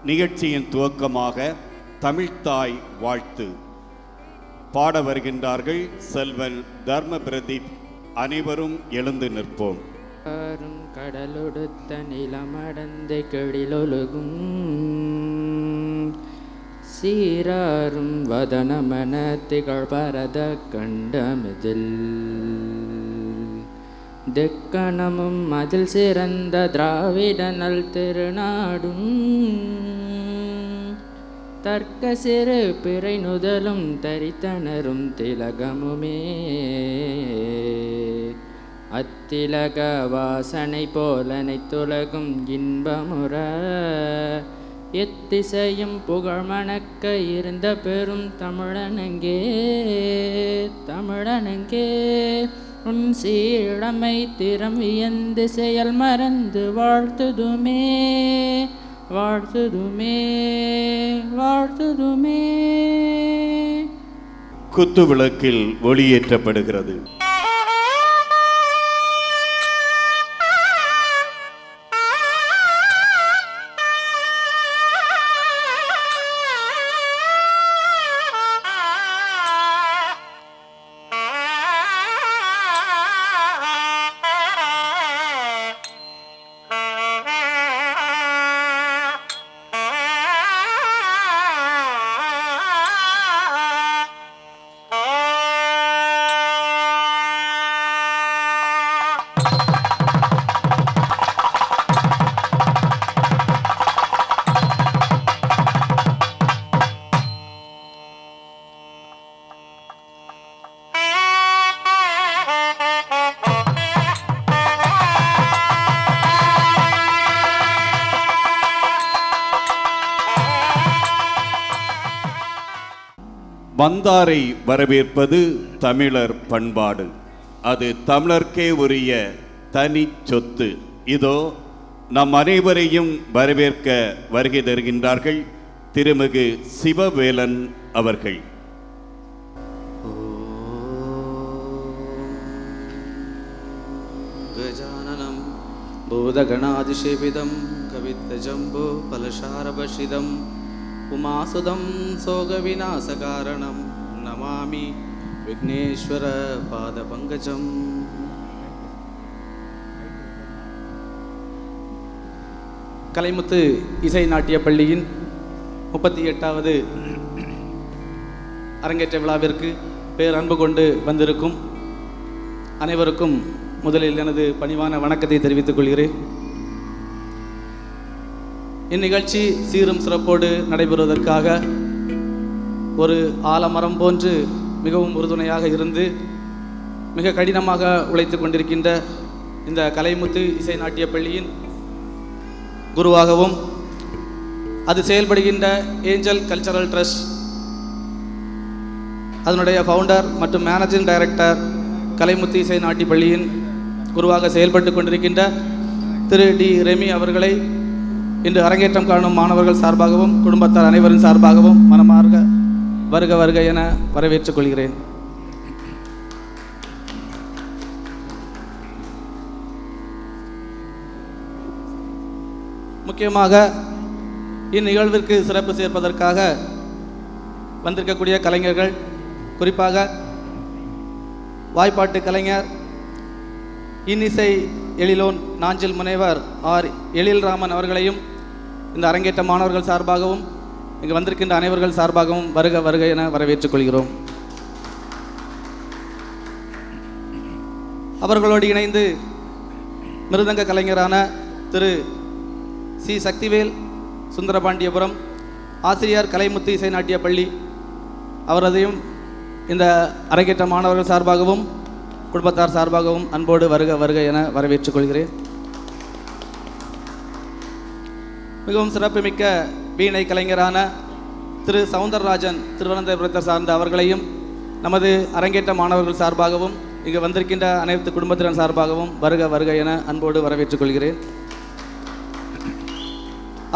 நிகழ்ச்சியின் துவக்கமாக தமிழ்த்தாய் வாழ்த்து பாட வருகின்றார்கள் செல்வன் தர்ம பிரதீப். அனைவரும் எழுந்து நிற்போம். கடலொடுத்த நிலமடந்தை கெழிலொழுகும் சீராரும் வதனமன திகழ் பரத கண்டமிதில் தெக்கணமும் அதில் சிறந்த திராவிட நல் திருநாடும் தர்க்க சிறு பிறை நுதலும் தரித்தனரும் திலகமுமே அத்திலக வாசனை போலனை துலகும் இன்பமுற எத்திசையும் புகழ் மணக்க இருந்த பெரும் தமிழனங்கே தமிழனங்கே உன் சீழமை திறம் வியந்து செயல் மறந்து வாழ்த்துதுமே வாழ்த்துதுமே வாழ்த்துதுமே. குத்து விளக்கில் ஒளியேற்றப்படுகிறது. வந்தாரை வரவேற்பது தமிழர் பண்பாடு. அது தமிழர்க்கே உரிய தனி சொத்து. இதோ நம் அனைவரையும் வரவேற்க வருகை தருகின்றார்கள் திருமிகு சிவவேலன் அவர்கள். கஜானனம் பூதகணாதிசேவிதம் கவித்த ஜம்போ பலசாரபஷிதம் உமாசுதம் சோக விநாசகாரணம் நமாமி விக்னேஸ்வர பாத பங்கஜம். கலைமுத்து இசை நாட்டிய பள்ளியின் 38வது அரங்கேற்ற விழாவிற்கு பேரன்பு கொண்டு வந்திருக்கும் அனைவருக்கும் முதலில் எனது பணிவான வணக்கத்தை தெரிவித்துக் கொள்கிறேன். இந்நிகழ்ச்சி சீரும் சிறப்போடு நடைபெறுவதற்காக ஒரு ஆலமரம் போன்று மிகவும் உறுதுணையாக இருந்து மிக கடினமாக உழைத்து கொண்டிருக்கின்ற இந்த கலைமுத்து இசை நாட்டிய பள்ளியின் குருவாகவும் அது செயல்படுகின்ற ஏஞ்சல் கல்ச்சரல் ட்ரஸ்ட் அதனுடைய ஃபவுண்டர் மற்றும் மேனேஜிங் டைரக்டர் கலைமுத்து இசை நாட்டிய பள்ளியின் குருவாக செயல்பட்டு கொண்டிருக்கின்ற திரு டி ரெமி அவர்களை இன்று அரங்கேற்றம் காணும் மாணவர்கள் சார்பாகவும் குடும்பத்தார் அனைவரின் சார்பாகவும் மனமார்க வருக வருக என வரவேற்றுக் கொள்கிறேன். முக்கியமாக இந்நிகழ்விற்கு சிறப்பு சேர்ப்பதற்காக வந்திருக்கக்கூடிய கலைஞர்கள், குறிப்பாக வாய்ப்பாட்டு கலைஞர் இன்னிசை எழிலோன் நாஞ்சில் முனைவர் ஆர் எழில்ராமன் அவர்களையும் இந்த அரங்கேற்ற மாணவர்கள் சார்பாகவும் இங்கு வந்திருக்கின்ற அனைவர்கள் சார்பாகவும் வருக வருக என வரவேற்றுக் கொள்கிறோம். அவர்களோடு இணைந்து மிருதங்க கலைஞரான திரு சி சக்திவேல் சுந்தரபாண்டியபுரம் ஆசிரியர் கலைமுத்து இசை நாட்டிய பள்ளி அவரதையும் இந்த அரங்கேற்ற மாணவர்கள் சார்பாகவும் குடும்பத்தார் சார்பாகவும் அன்போடு வருக வருக என வரவேற்றுக் கொள்கிறேன். மிகவும் சிறப்புமிக்க வீணை கலைஞரான திரு சவுந்தரராஜன் திருவனந்தபுரத்தை சார்ந்த அவர்களையும் நமது அரங்கேற்ற மாணவர்கள் சார்பாகவும் இங்கு வந்திருக்கின்ற அனைத்து குடும்பத்தினர் சார்பாகவும் வருக வருக என அன்போடு வரவேற்றுக் கொள்கிறேன்.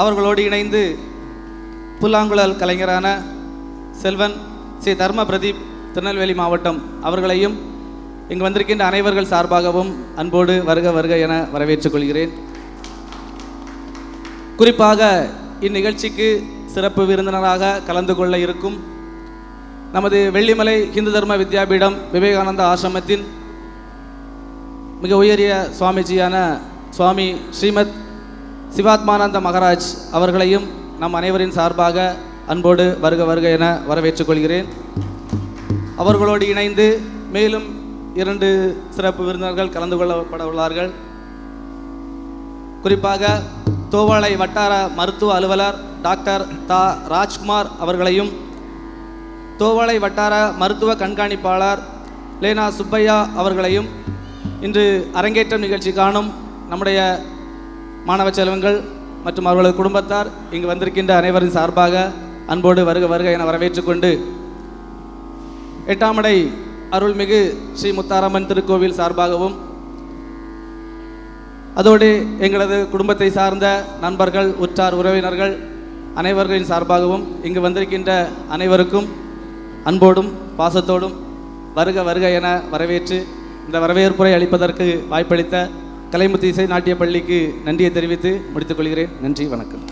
அவர்களோடு இணைந்து புல்லாங்குழல் கலைஞரான செல்வன் ஸ்ரீ தர்ம பிரதீப் திருநெல்வேலி மாவட்டம் அவர்களையும் இங்கு வந்திருக்கின்ற அனைவர்கள் சார்பாகவும் அன்போடு வருக வருக என வரவேற்றுக் கொள்கிறேன். குறிப்பாக இந்நிகழ்ச்சிக்கு சிறப்பு விருந்தினராக கலந்து கொள்ள இருக்கும் நமது வெள்ளிமலை இந்து தர்ம வித்யாபீடம் விவேகானந்தா ஆசிரமத்தின் மிக உயரிய சுவாமிஜியான சுவாமி ஸ்ரீமத் சிவாத்மானந்த மகராஜ் அவர்களையும் நம் அனைவரின் சார்பாக அன்போடு வருக வருக என வரவேற்றுக் கொள்கிறேன். அவர்களோடு இணைந்து மேலும் 2 சிறப்பு விருந்தினர்கள் கலந்து கொள்ளப்பட உள்ளார்கள். குறிப்பாக தோவாளை வட்டார மருத்துவ அலுவலர் டாக்டர் தா ராஜ்குமார் அவர்களையும், தோவாளை வட்டார மருத்துவ கண்காணிப்பாளர் லேனா சுப்பையா அவர்களையும், இன்று அரங்கேற்றம் நிகழ்ச்சி காணும் நம்முடைய மாணவ செல்வங்கள் மற்றும் அவர்களது குடும்பத்தார் இங்கு வந்திருக்கின்ற அனைவரின் சார்பாக அன்போடு வருக வருக என வரவேற்றுக்கொண்டு, 8ஆம் அடை அருள்மிகு ஸ்ரீ முத்தாரம்மன் திருக்கோவில் சார்பாகவும், அதோடு எங்களது குடும்பத்தை சார்ந்த நண்பர்கள், உற்றார் உறவினர்கள் அனைவர்களின் சார்பாகவும் இங்கு வந்திருக்கின்ற அனைவருக்கும் அன்போடும் பாசத்தோடும் வருக வருக என வரவேற்று இந்த வரவேற்புரை அளிப்பதற்கு வாய்ப்பளித்த கலைமுத்து இசை நாட்டிய பள்ளிக்கு நன்றியை தெரிவித்து முடித்துக் கொள்கிறேன். நன்றி, வணக்கம்.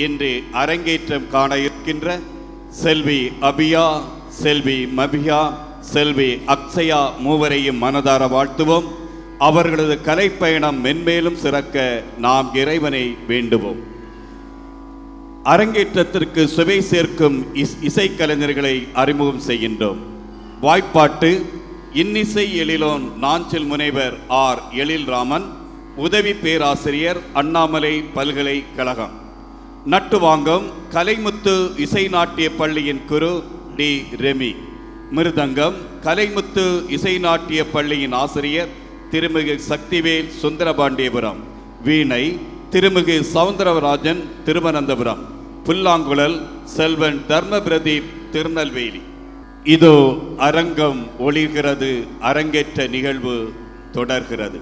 இன்று அரங்கேற்றம் காண இருக்கின்ற செல்வி அபியா, செல்வி மபியா, செல்வி அக்ஷயா மூவரையும் மனதார வாழ்த்துவோம். அவர்களது கலைப்பயணம் மென்மேலும் சிறக்க நாம் இறைவனை வேண்டுவோம். அரங்கேற்றத்திற்கு சுவை சேர்க்கும் இசைக்கலைஞர்களை அறிமுகம் செய்கின்றோம். வாய்ப்பாட்டு இன்னிசை எழிலோன் நாஞ்சில் முனைவர் ஆர் எழில்ராமன், உதவி பேராசிரியர் அண்ணாமலை பல்கலைக்கழகம். நட்டுவாங்கம் கலைமுத்து இசை நாட்டிய பள்ளியின் குரு டி ரெமி. மிருதங்கம் கலைமுத்து இசை நாட்டிய பள்ளியின் ஆசிரியர் திருமிகு சக்திவேல் சுந்தரபாண்டியபுரம். வீணை திருமிகு சவுந்தரராஜன் திருவனந்தபுரம். புல்லாங்குழல் செல்வன் தர்மபிரதீப் திருநெல்வேலி. இதோ அரங்கம் ஒளிர்கிறது, அரங்கேற்ற நிகழ்வு தொடர்கிறது.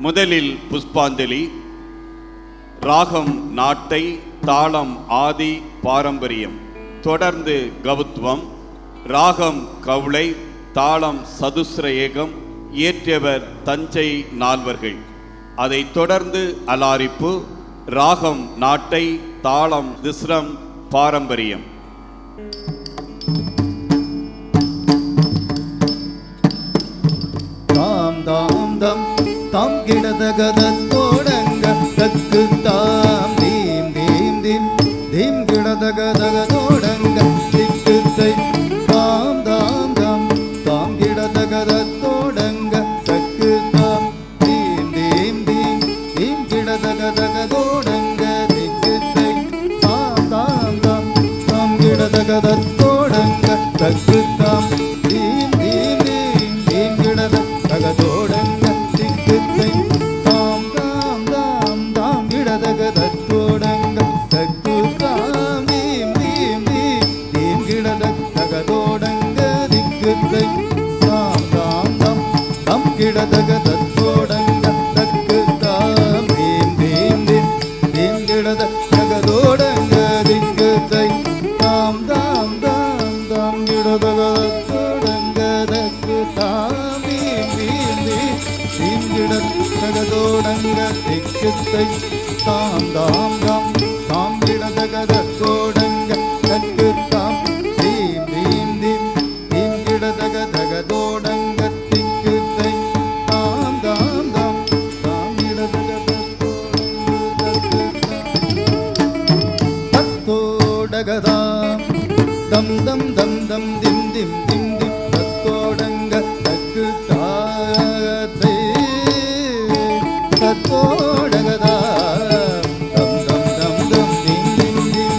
முதலில் புஷ்பாஞ்சலி. ராகம் நாட்டை, தாளம் ஆதி பாரம்பரியம். தொடர்ந்து கவுத்வம். ராகம் கவுளை, தாளம் சதுஸ்ர ஏகம். இயற்றியவர் தஞ்சை நால்வர்கள். அதைத் தொடர்ந்து அலாரிப்பு. ராகம் நாட்டை, தாளம் திஸ்ரம் பாரம்பரியம். தாம் தம் தாம் கிடதகத தோடங்க தக்கு தாம் தீம் தீம் தீம் தீம் கிடதகதக தோடங்க திக்கு தை தாம் தாம் தாம் தாம் கிடதகத தோடங்க தக்கு தாம் தீம் தீம் தீம் தீம் கிடதகதக தோடங்க திக்கு தை தாம் தாம் தாம் தாம் கிடதகத தோடங்க தக்கு தாம் தீம் தீம் தீம் தீம் கிடத தகதோடங்க திக்குத்தை தாம் தாம் தாம் தாம் கிடதக தத்தோடங்க தக்கு தாம் தீம் தீம் தீம் தீம் கிடத தகதோடங்க திக்குத்தை தாம் தாம் தாம் தாம் கிடதக தத்தோடங்க தக்கு தாம் தீம் தீம் தீம் தீம் கிடத தகதோடங்க திக்குத்தை தாம் தாம் தாம் தாம் கிடதக தத்தோடங்க தக்கு தாம் தகதோடங்க திக்குத்தை தாம் தாம் தாம் தாம் கிடதகதோடங்க தக்கு தாம் தீம் தீம் தீம் தீம் கிடதக தகதோடங்க திக்குத்தை தாம் தாம் தாம் தாம் கிடதகதோடங்க தத்தோடகதாம் தம் தம் தம் தம் திம் திம் திம் திம் தத்தோடங்க தக்கு தாத்தை தத்தோடகதாம் தம் தம் தம் தம் திம் திம் திம்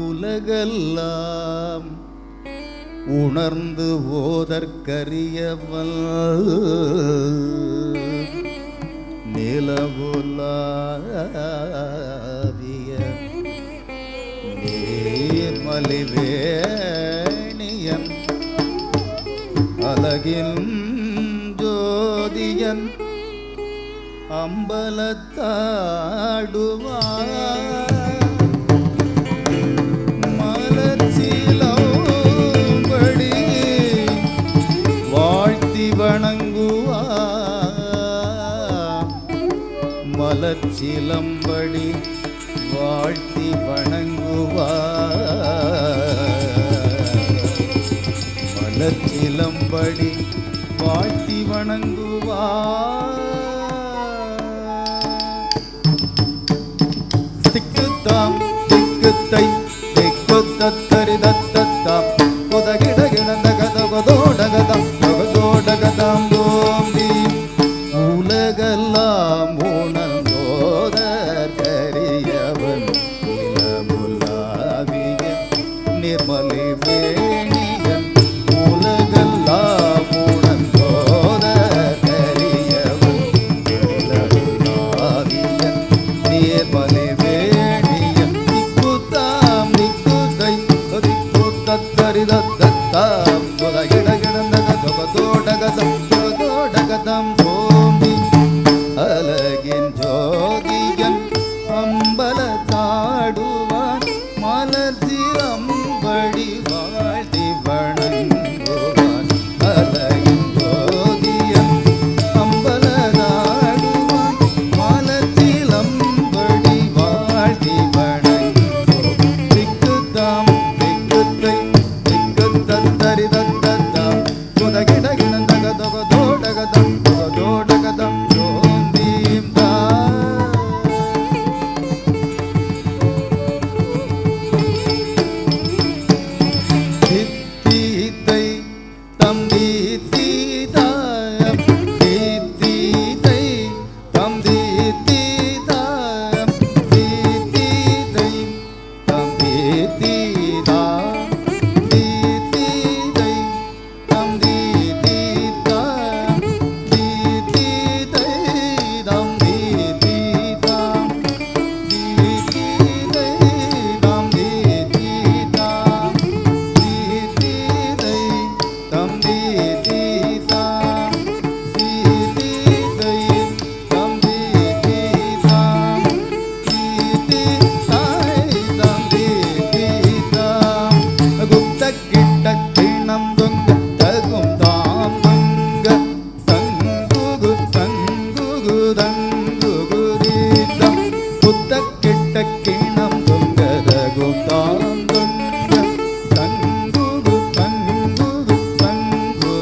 உலகெல்லாம் உணர்ந்து ஓதற்கரியவள் நிலவுலாவிய நீர்மலிவேணியன் அழகின் ஜோதியன் அம்பலத்தாடுவார் மலர்ச்சிலம்படி வாழ்த்தி வணங்குவார் மலர்ச்சிலம்படி வாழ்த்தி வணங்குவார் மலர்ச்சிலம்படி வாழ்த்தி வணங்குவார் திக்குத்தாம் திக்குத்தை திக்குத்தரி தத்தத்தாம் உதகிடகிடந்தகதகதோடகதம் தகதோடகதாம் தோம்பி உலகெல்லாம் உணர்ந்தோதற் கரியவன் நிலமுலாவிய நிர்மலி வேணியன் உலகெல்லாம் உணர்ந்தோதற் கரியவன் நிலமுலாவியன் நிர்மலி வேணியன் திக்குத்தாம் திக்குத்தை திக்குத்தரிதத்தாம் உதகிடகிடந்தகதகதோடகதம் தகதோடகதாம் தோம்பி அழகின் ஜோதியன் அம்பலத்தாடுவான் மலர்ச்சிலம்படி வாழ்த்தி வணங்குவான் அழகின் ஜோதியன் அம்பலத்தாடுவான் மலர்ச்சிலம்படி வாழ்த்தி வணங்குவான் திக்குத்தாம் திக்குத்தை திக்குத்தரிதத்தாம் உதகிடகிடந்தகதகதோடகதம் தகதோடகதம் தோம்பீம் தித்தீத்தை தம்பி தீதாயம் தித்தீத்தை தம்பி தீதாயம் தித்தீத்தை தம்பி தீதாம் தித்தீத்தை தம்பி தீதாம் தித்தீத்தை தம்பி தீதாம் தித்தீத்தை தம்பி தீதாம் தித்தீத்தை தம்பி தீதாம் தித்தீத்தை தம்பி தீதாம் தித்தீத்தை தம்பி தீதாம் குப்த கிட்ட கிணம் தொங்க தகும் தாம் தொங்க தங்குகு தங்குகு தங்குகு தீதம் குப்த கிட்ட கிணம் தொங்க தகும் தாம் தொங்க தங்குகு தங்குகு தங்குகு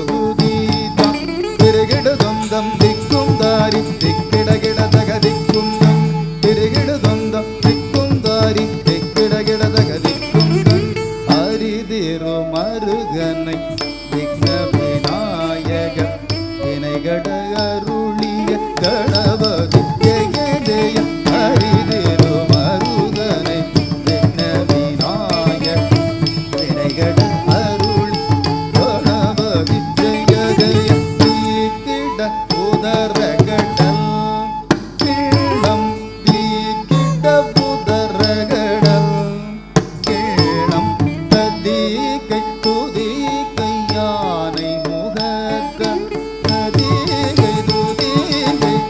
தீதம் திருகிடு தொந்தம் திக்கும் தாரி திக்கிடகிட தகதிக்கும் தங் திருகிடு தொந்தம் திக்கும் தாரி திக்கிடகிட தகதிக்கும் தங் அரிதிரு மருகனை விக்ன விநாயக வினைகட அருளிய கணபதி ஜெய ஜெய அரிதிரு மருகனை விக்ன விநாயக வினைகட அருளி கணபதி ஜெய ஜெய தீக்கிட உதரகடல் கீழம் தீக்கிட உதரகடல் கீழம் ததீகை துதிகை யானை முகக்க ததீகை துதிகை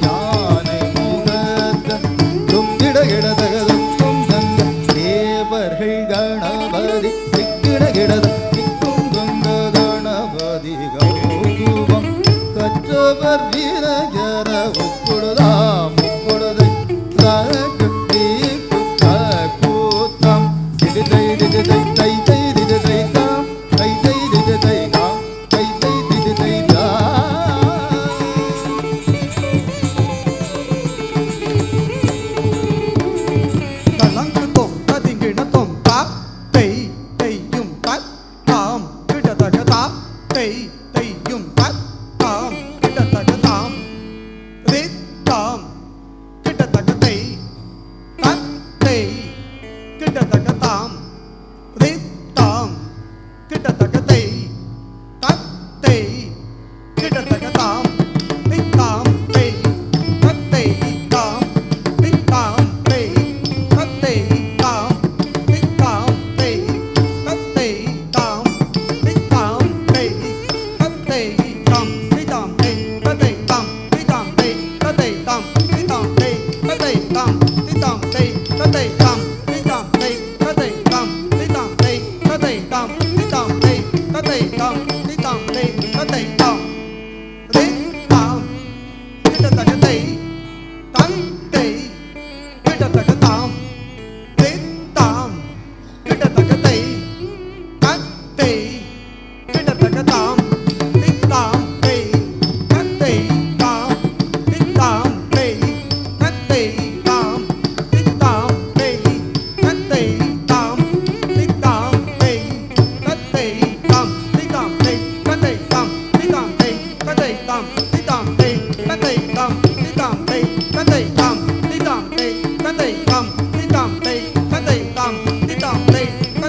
யானை முகக்க துங்கிடகிடதகதுக்கும் தங்க தேவர்கள் கணபதி திக்கிடகிடத திக்கும் தங்க கணபதி கௌதுவம் கற்றவர் வீரஜர ஒப்புடுதாம் ஒப்புடுதை தகட்டி கூத்தம் திடிதை திடிதை தை தை திடிதை தாம் தை தை திடிதை தாம் தை தை திடிதை தலங்குத்தோம் ததிங்கிணத்தோம் தா தை தையும் தத் தாம் கிடதக தா தை தையும் தத் தாம் கிடதக தாம் ரித் தாம் கிடதக தை தத் தை கிடதக தாம்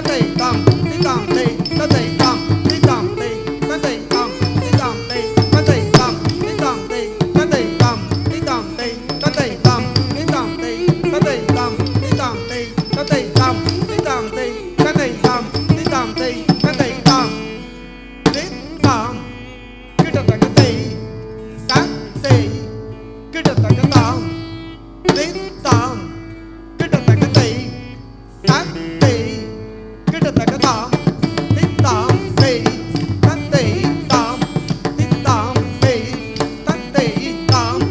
ததை தாம் திதாம் தை ததை தாம் திதாம் தை ததை தாம் திதாம் தை ததை தாம் திதாம் தை ததை தாம் திதாம் தை ததை தாம் திதாம் தை ததை தாம் திதாம் தை ததை தாம் திதாம் தை ததை தாம் திதாம் தை ததை தாம் திதாம் கிட்டத்தட்ட தை ததை கிட்டத்தட்ட தாம் திதாம் கிட்டத்தட்ட தை ததை கிட்டத்தட்ட தாம் திதாம் தை ததை தாம் திதாம் தை ததை தாம்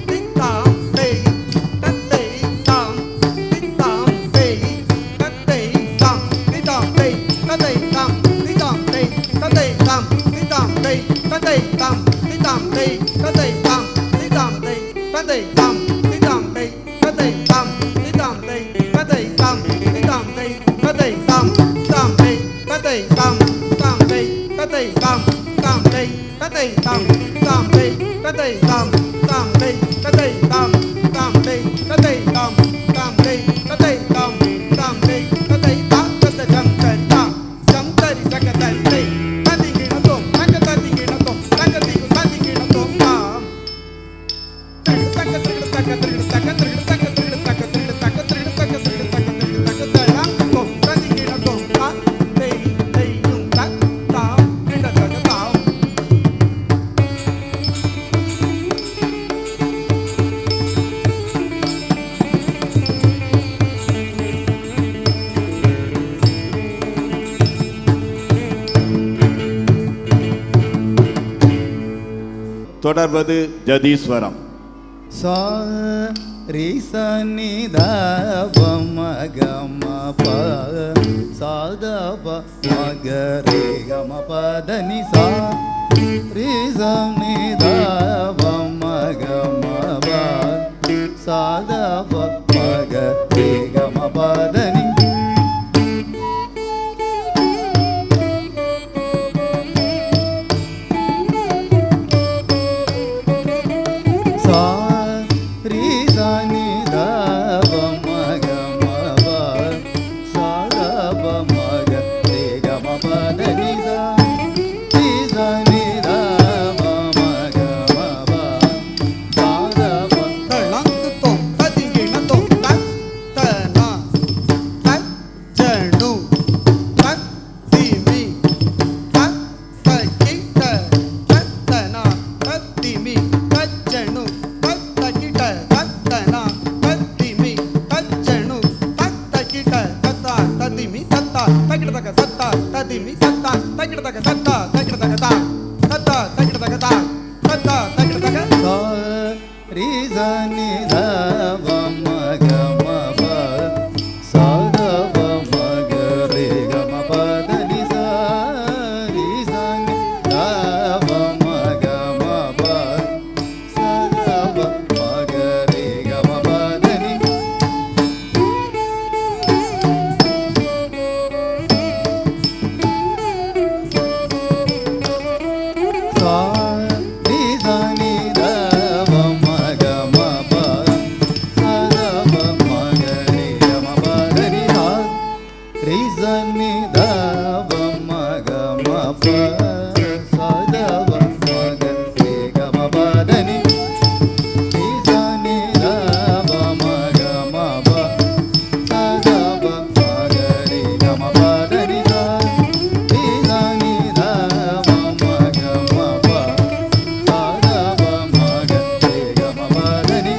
திதாம் தை ததை தாம் திதாம் தை ததை தாம் திதாம் தை ததை தாம் திதாம் தை ததை தாம் திதாம் தை ததை தாம் திதாம் தை ததை தாம் திதாம் தை ததை தாம் திதாம் தை ததை தாம் திதாம் தை ததை தாம் திதாம் தை ததை தாம் தாம் தை ததை தாம் தாம் தை ததை தாம் தாம் தை ததை தாம் தாம் தை ததை தாம் தாம் தை ததை தாம் தாம் தை ததை தாம் தாம் தை ததை தாம் தாம் தை ததை தாம் ததை ஜம் தரி தாம் ஜம் தரி ஜக தரி தை ததி கிணத்தோம் தங்க ததி கிணத்தோம் தங்க திகு ததி கிணத்தோம் தாம் தங்க திரு தங்க திரு தங்க திரு தங்க திரு தங்க திரு தங்க திரு தங்க திரு தங்க திரு தங்க தயாம் தோம் ததி கிணத்தோம் தாம் தை தையும் தக் தாம் கிணத்தக தாம் தொடர்வது ஜதீஸ்வரம். சா ரீ ச நி த ப ம க ம ப சா த ப ம க ரே க ம ப த நி சா ரீ ச நி த ப ம க ம ப சா த ப ம க ரே க ம ப த நி சா ரீ ச நி த ப ம க ம ப சா த ப ம க ரே க ம ப த நி சா ரீ ச நி த ப ம க ம ப சா த ப தளங்கு தோம் ததி கிணத்தோம் தக் தனா தக் ஜனு தக் திமி தக் தகிட்ட தக் தனா தக் திமி தக் ஜனு தக் தகிட்ட தக் தனா தக் திமி தக் ஜனு தக் தகிட்ட தத்தா ததிமி தத்தா தகிட்ட தக தத்தா ததிமி தத்தா தகிட்ட தக தத்தா தகிட்ட தக தா தத்தா தகிட்ட தக தா தத்தா தகிட்ட தக சா ரீ ச நி த ப ம க ம ப சா த ப ம க ரே க ம ப த நி சா ரீ ச நி த ப ம க ம ப சா த ப ம க ரே க ம ப த நி சா ரீ ச நி த ப ம க ம ப சா த ப ம க ரே க ம ப த நி சா ரீ ச நி த ப ம க ம ப சா த ப ம க ரே க ம ப த நி ரீ ச நி த ப ம க ம ப சா த ப ம க ரே க ம ப த நி சா ரீ ச நி த ப ம க ம ப சா த ப ம க ரே க ம ப த நி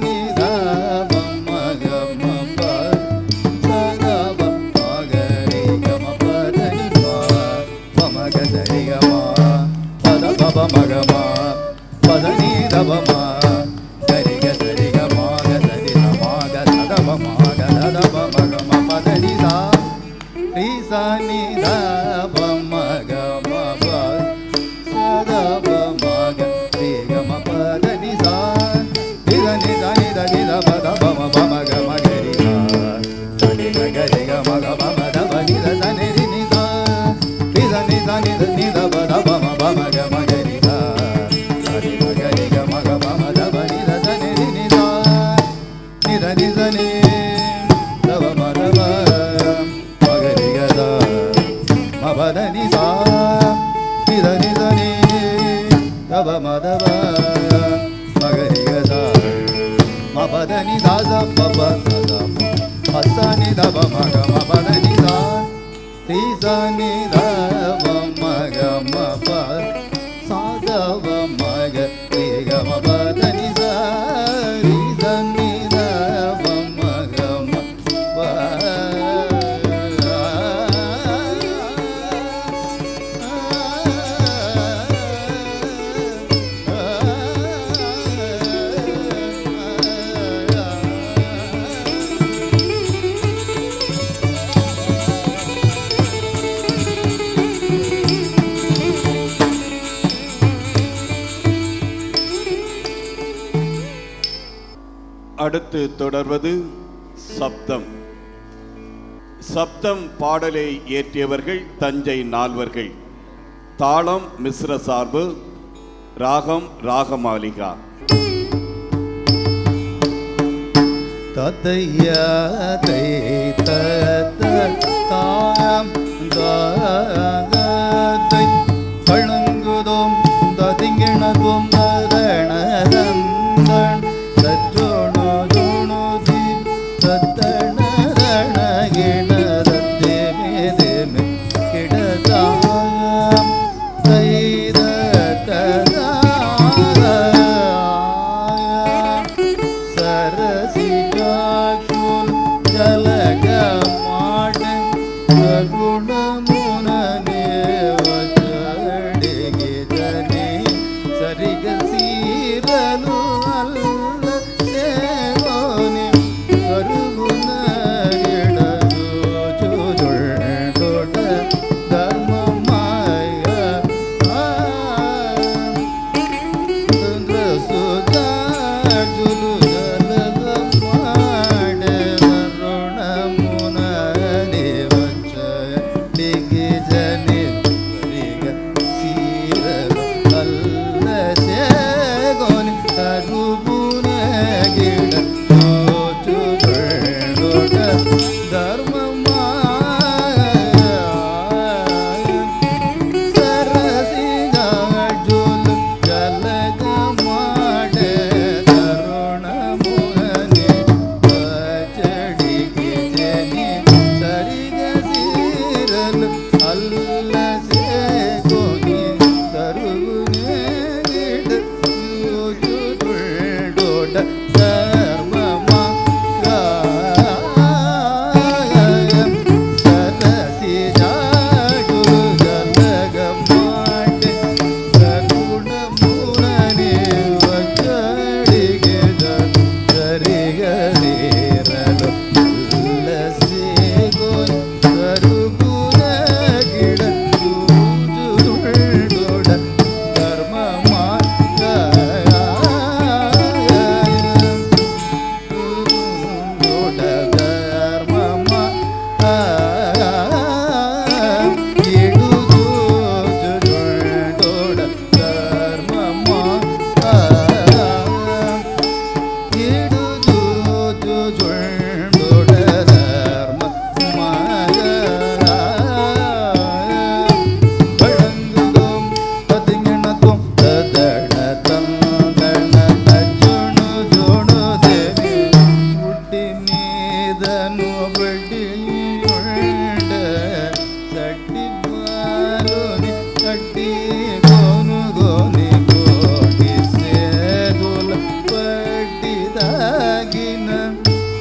ni da pa ma ga ma pa sa da pa ma ga ri ga ma pa da ni pa ma ga da ri ga ma pa da pa ma ga ma pa da ni da pa ma ga ri ga da ri ga ma ga da ni da ma ga da pa ma ga da pa ma ga ma pa da ni sa ri sa ni da pa ma ga ma pa sa da pa ma ga ri ga ma pa da ni sa ri da ni da ni da ni da pa da pa ma ga ma ga ri sa sa ni ga ri ga ma ga pa ma da pa ni da sa ni ri ni sa ri da ni da ni da ni da pa da pa ma ga ma ga ri sa sa ni ga ri ga ma ga pa ma da pa ni da sa ni ri ni sa ni da ni sa ni da pa ma da pa ma ga ri ga sa ma pa da ni sa ni da ni sa ni da pa ma da pa ma ga ri ga sa ma pa da ni sa sa pa pa sa sa pa sa ni da pa ma ga ma pa da ni sa ri sa ni da pa ma ga ma pa sa da pa ma ga ri ga ma pa da ni sa ri sa ni da pa ma ga ma pa அடுத்து தொடர்வது சப்தம். சப்தம் பாடலை இயற்றியவர்கள் தஞ்சை நால்வர்கள். தாளம் மிஸ்ர சார்பு, ராகம் ராகமாலிகா. தத்தையா தை தத்த தாம் தை கழுங்குதோம் ததிங்கிணதும் நரணதந்தன் தஜோணு ஜோணு தி தத்தணரணகிணதத்தே மேதேமே கிடதாம் தைதத்ததா சரசிஜாக்ஷுல் ஜலகமாடன் சகுணமுனனேவச்சடிகிதனே சரிகசீரலு அல்ல சேவோனி கருகுணரிடஜோஜுள்டொட தர்மமாய சுதாஜுலு ஜலகமா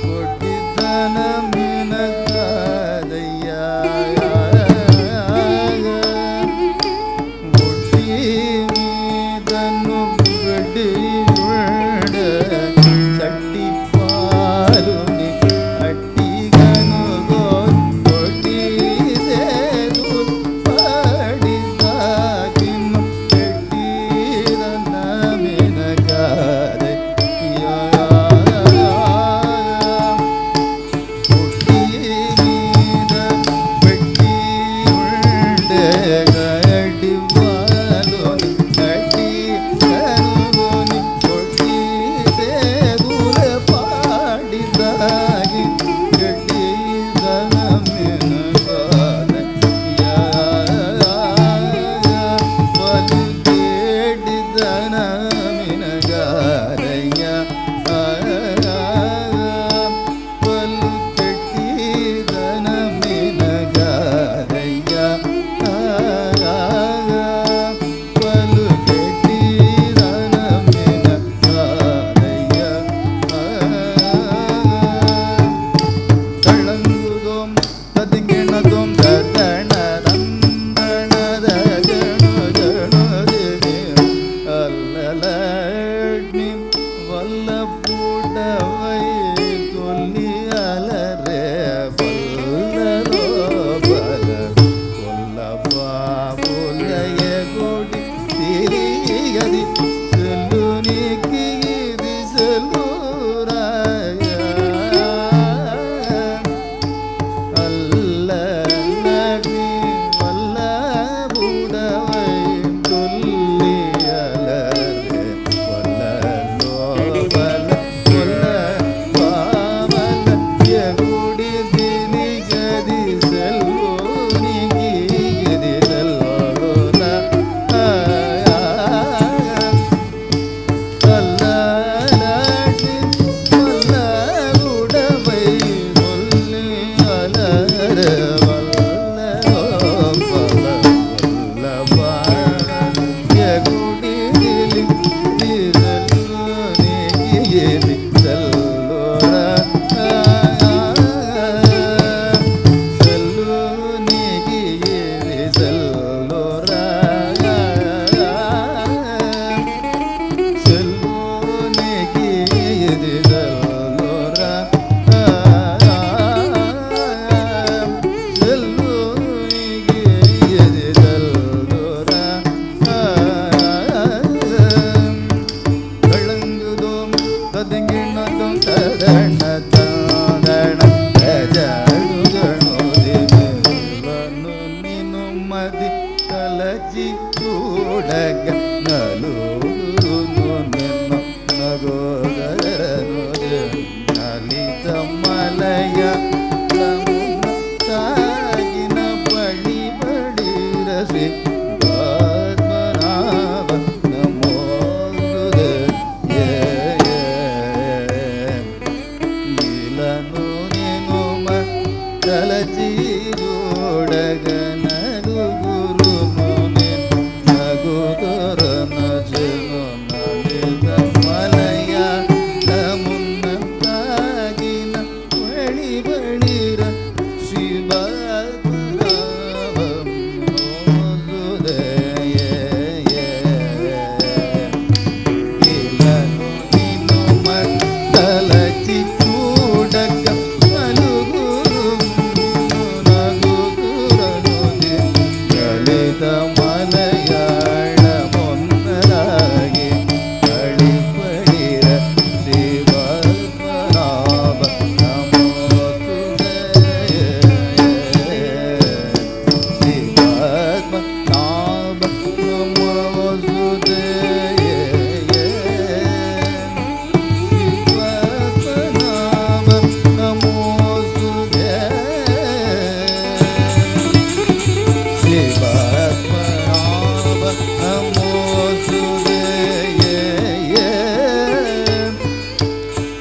கொட்டித்தன மினகாதையா ஒட்டி மீதனு வெடியுள்ள சட்டி பாலுனி அட்டி கனுகோ கொட்டி சேது படிதாகினு கெட்டிதன மினகாதை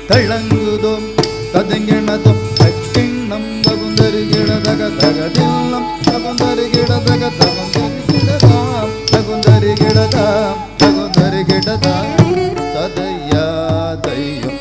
தழங்குதோம் ததுங்கிணதும் தக்கிண்ணம் தகுந்தருகிடதக தகதில்லம் தகுந்தருகிடதக தகுந்தருகிடதாம் தகுந்தருகிடதாம் தகுந்தருகிடதாம் ததையா தையும்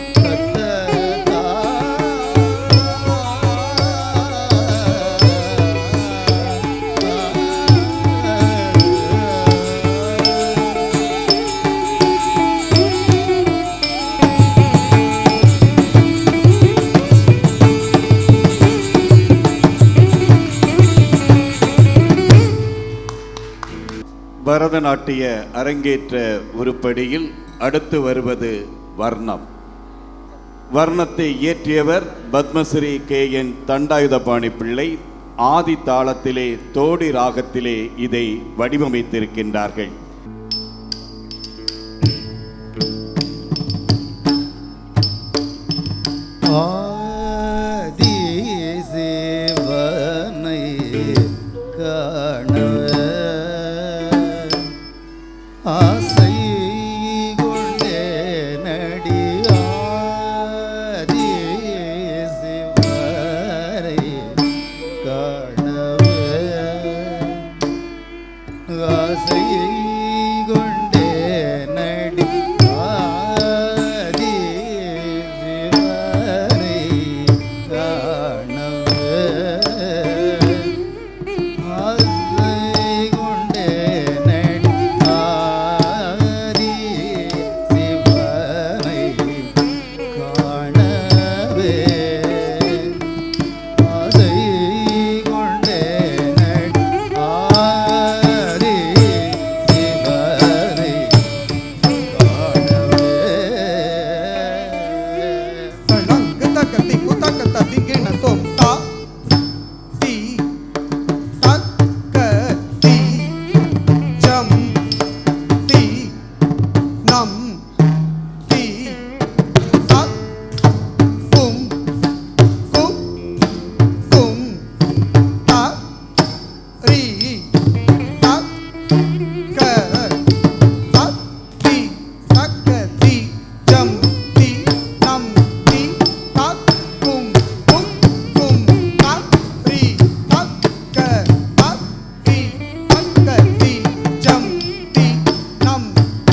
பரதநாட்டிய அரங்கேற்ற உருப்படியில் அடுத்து வருவது வர்ணம். வர்ணத்தை இயற்றியவர் பத்மஸ்ரீ KN தண்டாயுதபாணி பிள்ளை. ஆதி தாளத்திலே தோடி ராகத்திலே இதை வடிவமைத்திருக்கின்றார்கள். ஆதி சிவனை காணவே ஆசை கொண்டே நடி ஆதி சிவனை காணவே ஆசை கொண்டே நடி ஆதி சிவனை காணவே ஆசை கொண்டே நடி ஆதி சிவனை காணவே ஆசை கொண்டே நடி ஆதி சிவனை காணவே தளங்கு தகதி குதக ததிகிண தோம் தா தி தக்க தி ஜம் தி நம் தி தக் கும் கும் கும் த ரி தக் க தக் தி தக்க தி ஜம் தி நம் தி தக் கும் கும் கும் தக் ரி தக் க தக் தி தக்க தி ஜம் தி நம் தி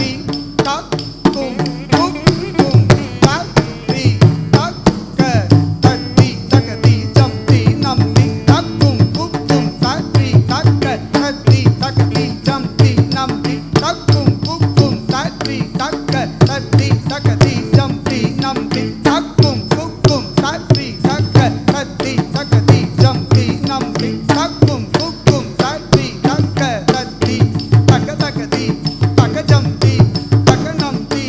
தக் கும் கும் கும் தக் ரி தக் க தக் தி தக்க தி ஜம் தி நம் தி தக் கும் கும் கும் தக் ரி தக் க தக் தி தக்க தி ஜம் தி நம் தி தக் கும் கும் கும் தக் ரி தக் க தக் தி தக்க தி ஜம் தி நம் தி தக் கும் கும் கும் தக் ரி தக் க தக் தி தக்க தி ஜம் தி நம் தி தக் கும் கும் கும் தக் ரி தக் க தக் தி தக்க தக்க தி தக்க ஜம் தி தக்க நம் தி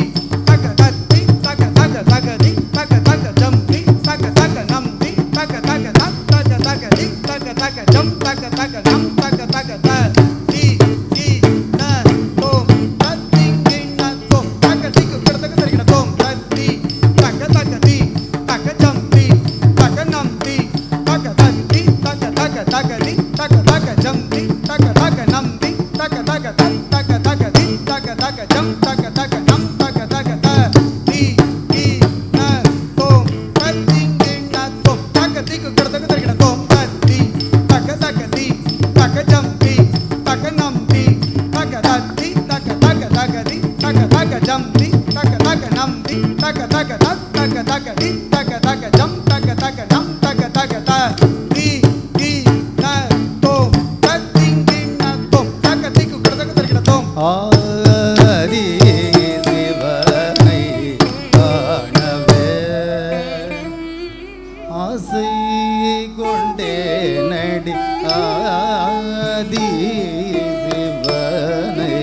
தக்க தக் தி தக்க தக்க தக்க தி தக்க தக்க ஜம் தி தக்க தக்க நம் தி தக்க தக்க தக் தக்க தக்க தி தக்க தக்க ஜம் தக்க தக்க நம் தக்க தக்க த தி கி ந தோம் தக் தி கி ந தோம் தக்க திக்கு கிட தக்க சரிகிட தோம் தக் தி தக்க தக்க தி தக்க ஜம் தி தக்க நம் தி தக்க தக் தி தக்க தக்க தக்க தி தக்க தக்க ஜம் தி தக்க தக்க நம் தி தக்க தக்க தக் தக்க தக்க தி தக்க தக்க ஜம் தக்க தக்க நம் தக்க தக்க த தி கி ந தோம் தக் தி கி ந தோம் தக்க திக்கு கிட தக்க சரிகிட தோம் தக் தி தக்க தக்க தி தக்க ஜம் தி தக்க நம் தி தக்க தக் தி தக்க தக்க தக்க தி தக்க தக்க ஜம் தி தக்க தக்க நம் தி தக்க தக்க தக் தக்க தக்க தி தக்க தக்க ஜம் தக்க தக்க நம் தக்க தக்க த தி கி ந தோம் தக் தி கி ந தோம் தக்க திக்கு கிட தக்க சரிகிட தோம் ஆதி சிவனை காணவே ஆசை கொண்டே நடி ஆதி சிவனை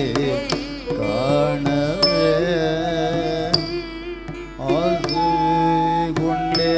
காணவே ஆசை கொண்டே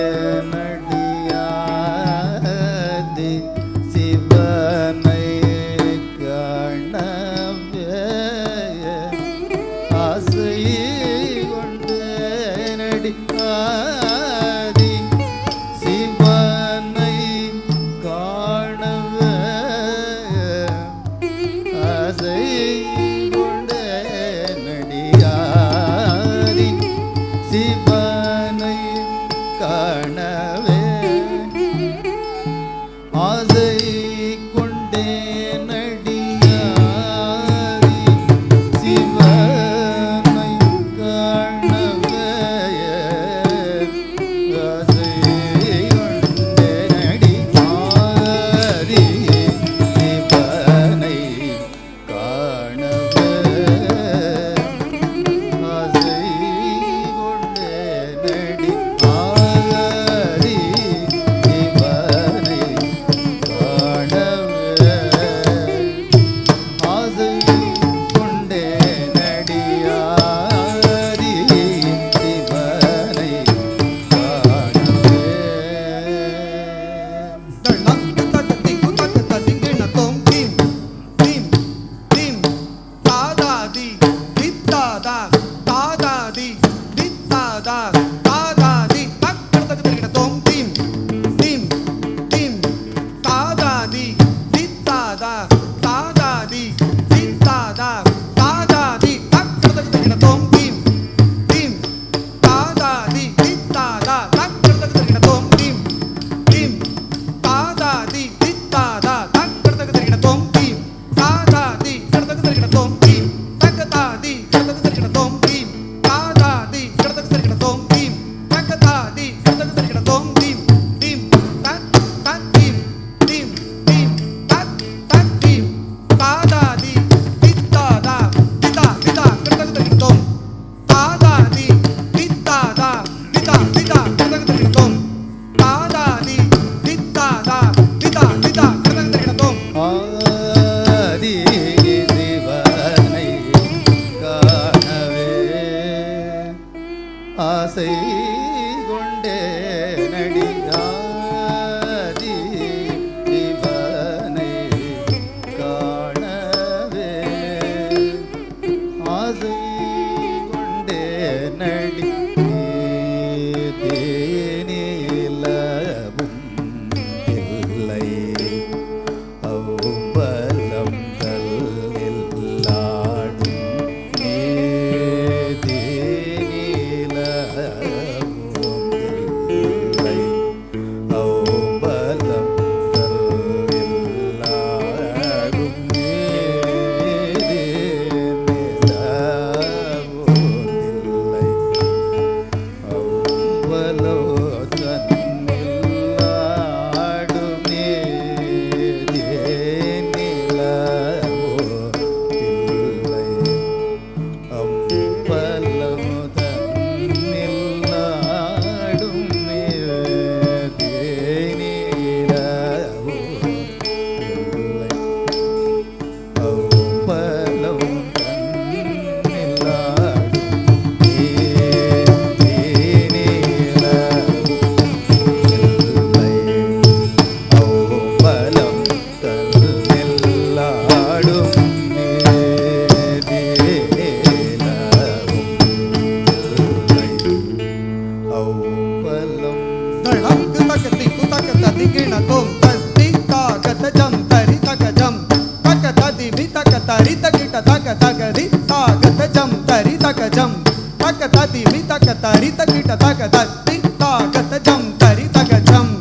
தளங்கு தகதி குதக ததி கிண தோம் தத்தி தாகத ஜம் தரி தக ஜம் தக ததி வி தக தரி தகிட தக தகதி தாகத ஜம் தரி தக ஜம் தக ததி வி தக தரி தகிட தக தத்தி தாகத ஜம் தரி தக ஜம்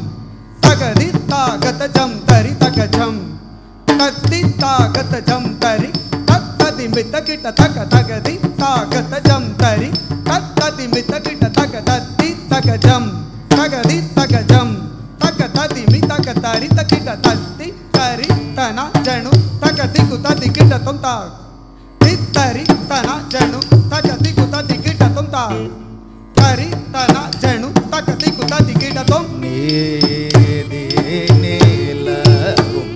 தகதி தாகத ஜம் தரி தக ஜம் தத்தி தாகத ஜம் தரி தத்தி வி தகிட தக தகதி தாகத ஜம் தரி தத்தி வி தகிட தக தத்தி தக ஜம் தகதி தக ஜம் தக ததி மி தக தரி தகிட தத்தி தரி தன ஜணு தகதி குததி கிட தொம் தா தித்தரி தன ஜணு தகதி குததி கிட தொம் தா தரி தன ஜணு தகதி குததி கிட தொம் நீதி நீலகும்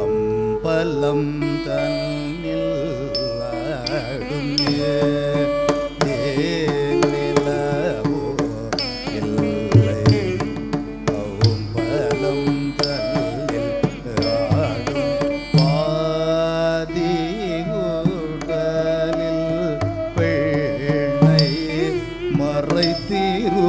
அம்பலம் தன்னில் ஆடும் நிலவோ இல்லை அம்பலம் தன்னில் ஆடும் பாதி உடலில் பெண்ணை மறைத்திரு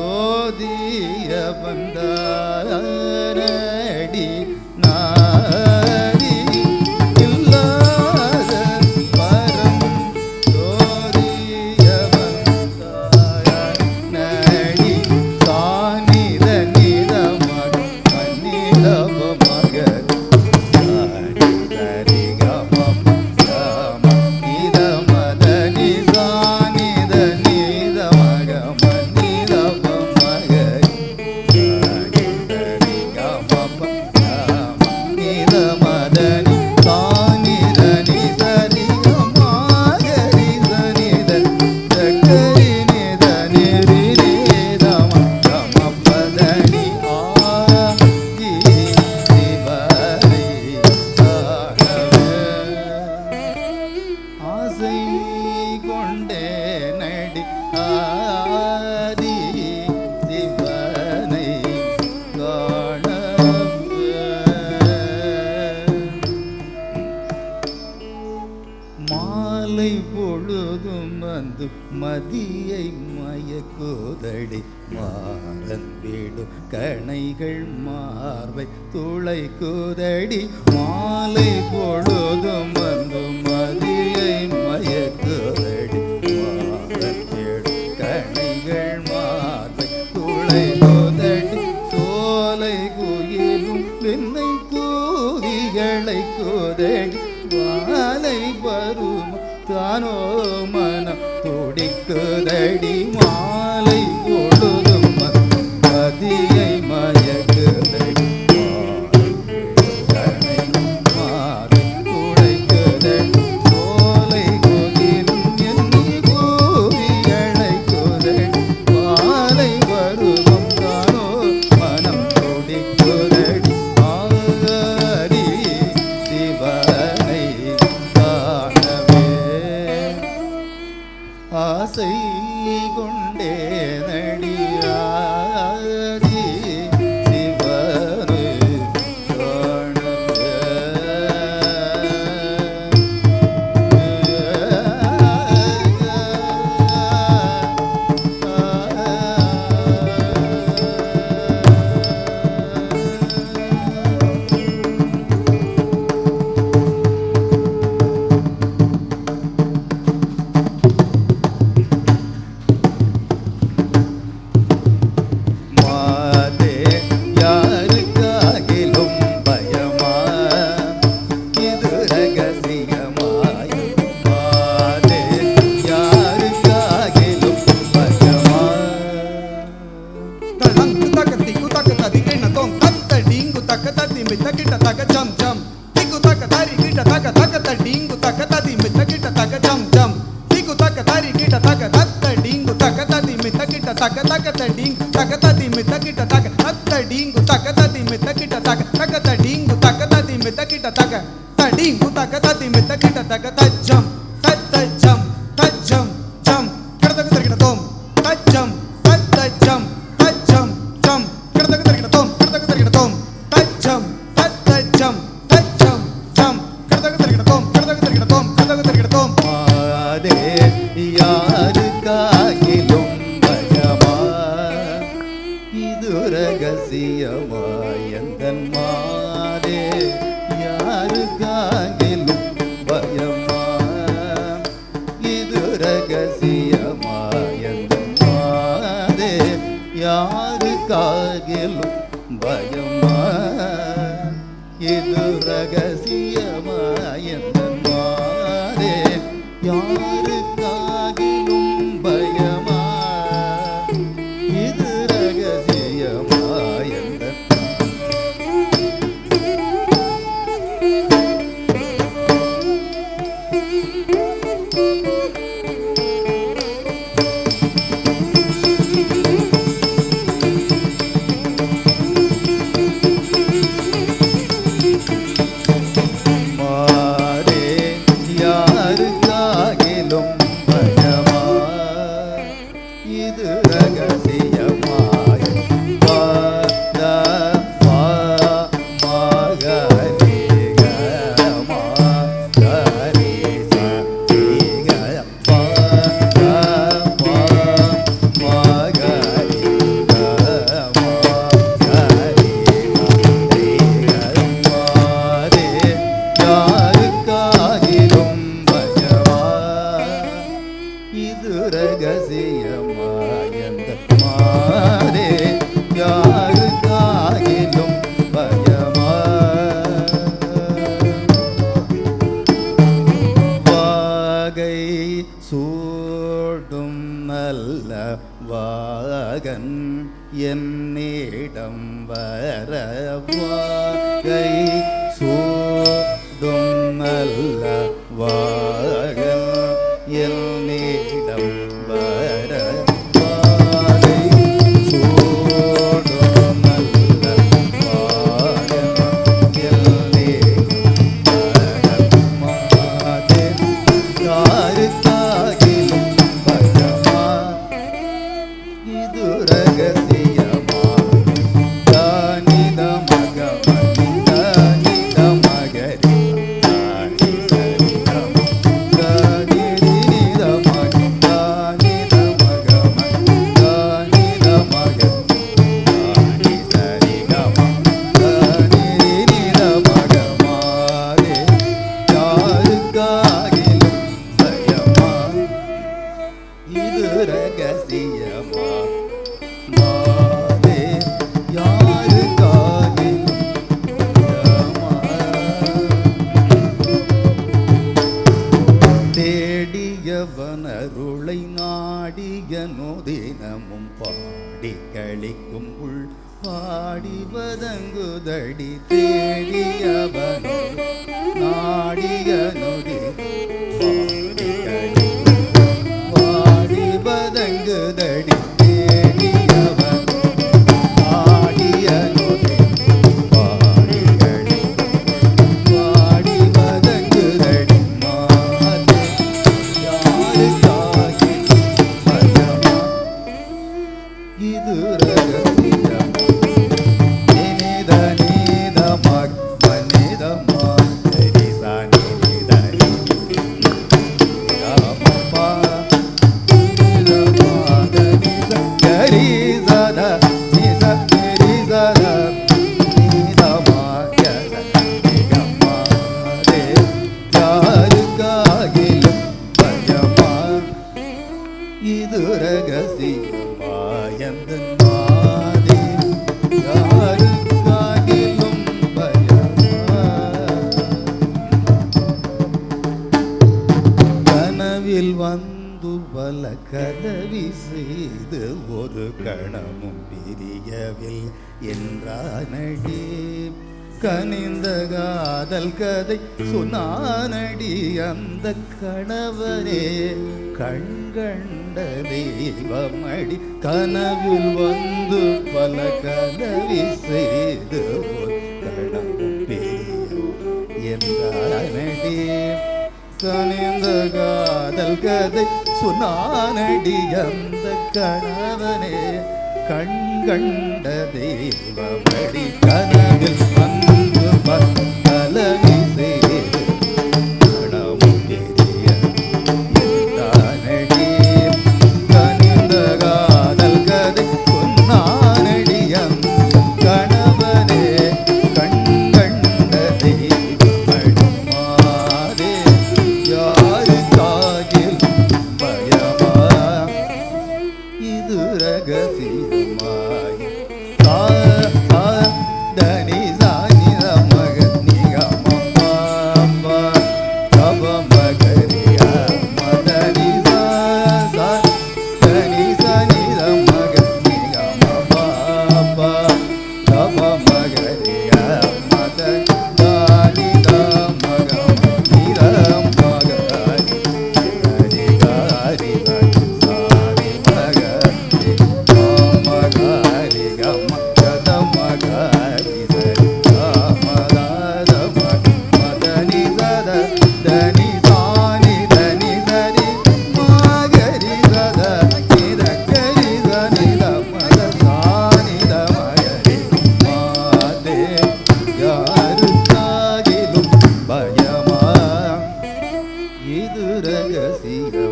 ஜோதிய வந்தாரடி நாரி பொழுதும் வந்து மதியை மயக்குதடி மாறன் வீடும் கணைகள் மார்பை துளைக்குதடி மாலை பொழுதும் வந்து மதியை மயக்குதடி மாறன் வீடும் கணைகள் மார்பை துளைக்குதடி சோலை குயிலும் வெண்ணை கூதிகளை குதடி வாலை வரும் தானோ மனம் துடிக்குதடி மாலை பொழுதும் மதியை மயக்குதடி மாலை துடைக்குதடி சோலை குயிலும் எண்ணி கூதிகளை குதடி வாலை வருவம் தானோ மனம் துடிக்குதடி ஆரி சிவனை காணவே ஆசை கொண்டே நடியாதி சிவனை மாதே யாருக்காகிலும் பயமா இது ரகசியமாய் மாதே யாருக்காகிலும் பயமா தளங்கு தக்கத்தி குதக்க ததி கிண்ண தோம் தத்த டிங்கு தக்க தத்தி மித்த கிட்ட தக்க ஜம் ஜம் திக்கு தக்க தாரி கிட்ட தக்க தக்க த டிங்கு தக்க ததி மித்த கிட்ட தக்க ஜம் ஜம் திக்கு தக்க தாரி கிட்ட தக்க தத்த டிங்கு தக்க ததி மித்த கிட்ட தக்க தக்க த டிங்கு தக்க ததி மித்த கிட்ட தக்க தத்த டிங்கு தக்க ததி மித்த கிட்ட தக்க தக்க த டிங்கு தக்க ததி மித்த கிட்ட தக்க த டிங்கு தக்க ததி மித்த கிட்ட தக்க த ஜம் தத்த ஜம் த ஜம் ஜம் கிடதக்க தரிக்கிட தோம் த ஜம் தத்த ஜம் த ஜம் ஜம் கிடதக்க தரிக்கிட தோம் கிடதக்க தரிக்கிட தோம் த ஜம் தத்த ஜம் த ஜம் ஜம் கிடதக்க தரிக்கிட தோம் கிடதக்க தரிக்கிட தோம் கிடதக்க தரிக்கிட தோம் மாதே யாருக்காகிலும் பயமா இது ரகசியமாயந்தன் மாதே யாருக்காகிலும் பயமா இது ரகசியமாயந்தன் மாதே யாருக்காகிலும் பயமா இது ரகசியமாயந்தன் மாதே யாருக்காகிலும் பயமா இது ரகசியமாயந்தன் மாறே யாருக்காகிலும் களிக்கும் உள் பாடி வதங்குதடி தேடியவனோ நாடிய நொடி பாடி வதங்குதடி தேடியவன் நாடிய நொடி பாடிகளி பாடி வதங்குதடி மாதே யாருக்காகி பஜமா இது ரகசியம் நினித நீத மக் மனித மாதரி சானி நிதனி காமபா நித மாதரி சரி சதா நிச ரி சதா நித மாயத நிகமாதே யாருக்காகிலும் பஜமா இது ரகசியமாயந்தன் மாதே யாருக்காகிலும் பயமா கனவில் வந்து பல கதவி செய்து ஒரு கணமும் பிரியவில் என்றானடி கனிந்த காதல் கதை சொன்னானடி அந்த கணவனே கண்கண்ட தெய்வமடி கனவில் வந்து பல கதவி செய்து ஒரு கணமும் பிரிய என்றானடி கனிந்த காதல் கதை சொன்னானடி அந்த கணவனே கண்கண்ட தெய்வமடி கனவில் வந்து பலவி செய்து கணமும் பெரிய என்றானடி கனிந்த காதல் கதை சொன்னானடி அந்த கணவனே கண்கண்ட தெய்வமடி மாதே யாருக்காகில் பயமா இது ரகசியமாய் தனி சானி மக நிகம தப மகரியா மதனி தனி சானி மக நிகம தப மகரியா மதனி தானி மக நிரம் மகரி ஹரி காரி சாரி மகரி மகரி கம மகரி சரி மதத மதனி சத தனி சானி தனி சரி மகரி சத நித கரி சனி த மத சானி த மகரி மாதே யாருக்காகிலும் பயமா இது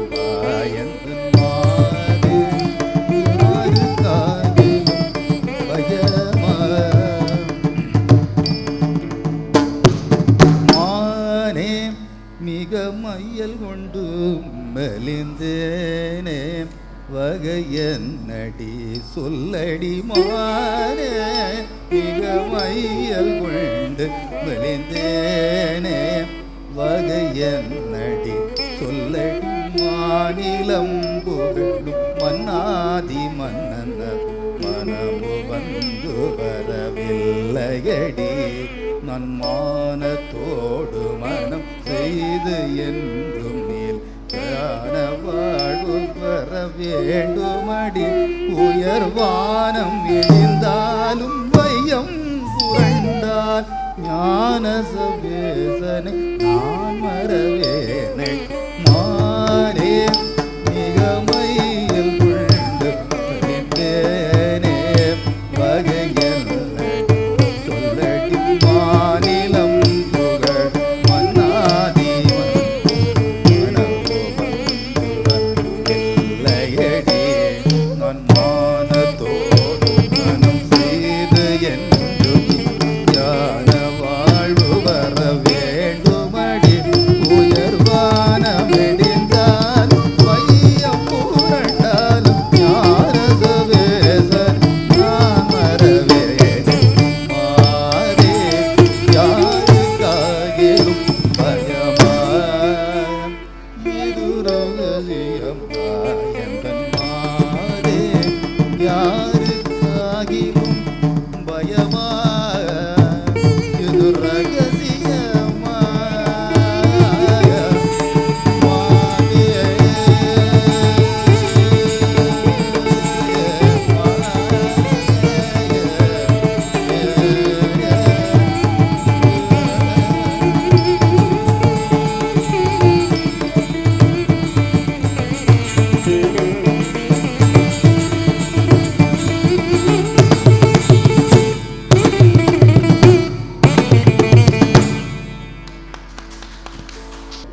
ரகசியமாயந்தன் மாதே யாருக்காகிலும் பயமா மானே மிக மையல் கொண்டு மெலிந்தேனே வகையன்னடி சொல்லடி மானே மிக மையல் கொண்டு மெலிந்தேனே வகையன்னடி சொல்லடி மாநிலம் புகழும் மன்னாதி மன்னன மனமு வந்து வரவில்லையடி நன்மானத்தோடு மனம் செய்து என்றும் நீல் பிராண வாழ்வு பெற வேண்டுமடி உயர்வானம் இழிந்தாலும் வையம் புரண்டால் ஞான சபேசனை நான் மறவேனை மானே மிக மையில் கொண்டு பறிந்தேனே வகையில் சொல்லடி மாநிலம் புகழ் மன்னாதி இல்லையடி நான் மானத்தோடு மனம் செய்து என்றும் ஞான வாழ்வு வர வேண்டுமடி உயர்வான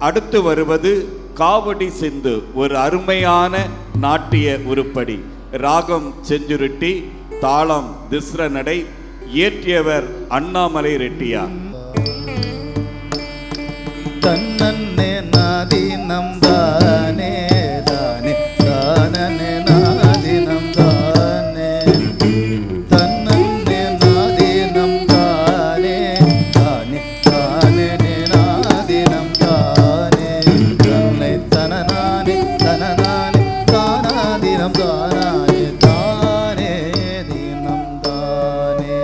அடுத்து வருவது காவடி சிந்து, ஒரு அருமையான நாட்டிய உருப்படி. ராகம் செஞ்சுருட்டி, தாளம் திஸ்ர நடை. இயற்றியவர் அண்ணாமலை ரெட்டியார். தன்னே நாதீனம் தானே தானே தானே நாதீனம் தானே தன்னே நாதீனம் தானே தானே தானே நாதீனம் தானே தன்னை தனநானே தனநானே தானாதீனம் தானே தானே தீனம் தானே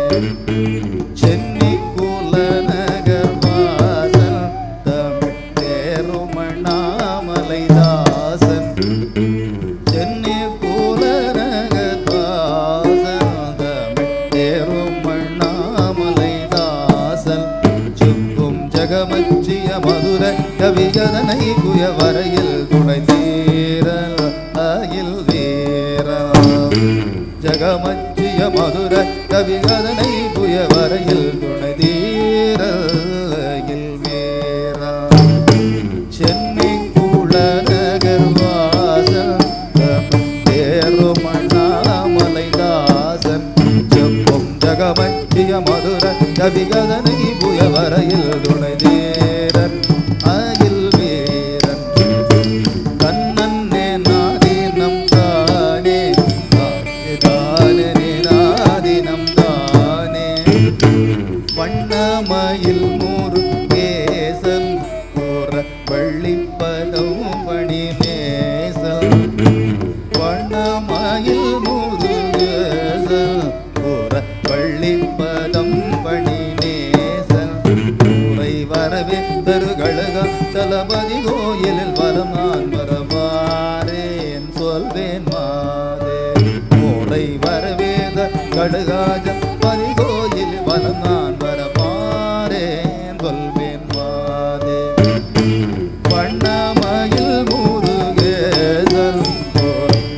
சென்னி குலநகர் வாசல் தமிழ் தேருமண்ணாமலைதாசன் சென்னி குலநகர் வாசல் தமிழ் தேருமண்ணாமலைதாசன் சுக்கும் ஜகமச்சிய மதுர கவிகதனை குய வரையில் துணை தீர அகில் வீர ஜகமச்சிய மதுர கவிகதனை புய வரையில் துணை தீரகில் வீரா சென்னை குளநகர் வாசல் தேருமண்ணாமலைதாசன் செப்பும் ஜகமச்சிய மதுர கவிகதனை புய வரையில் துணை தீரன் அகில் வீரன் கண்ணன்னே நாதீனம் தானே தானே நாதீனம் தானே வண்ணமயில் முருகேசன் கோர பள்ளிப்பதம் பணிமேசல் வண்ணமயில் முருகேசன் கோர பள்ளிப்பதம் பணிமேசல் ஊரை வரவே தருகழக தளபதி கோயிலில் வரம் நான் வரவாரேன் சொல்வேன் மாதே ஊரை வரவேத கடுகாஜ பதிகோயில் வலம் நான் வரவாரேன் சொல்வேன் மாதே வண்ணமயில் முருகேசன்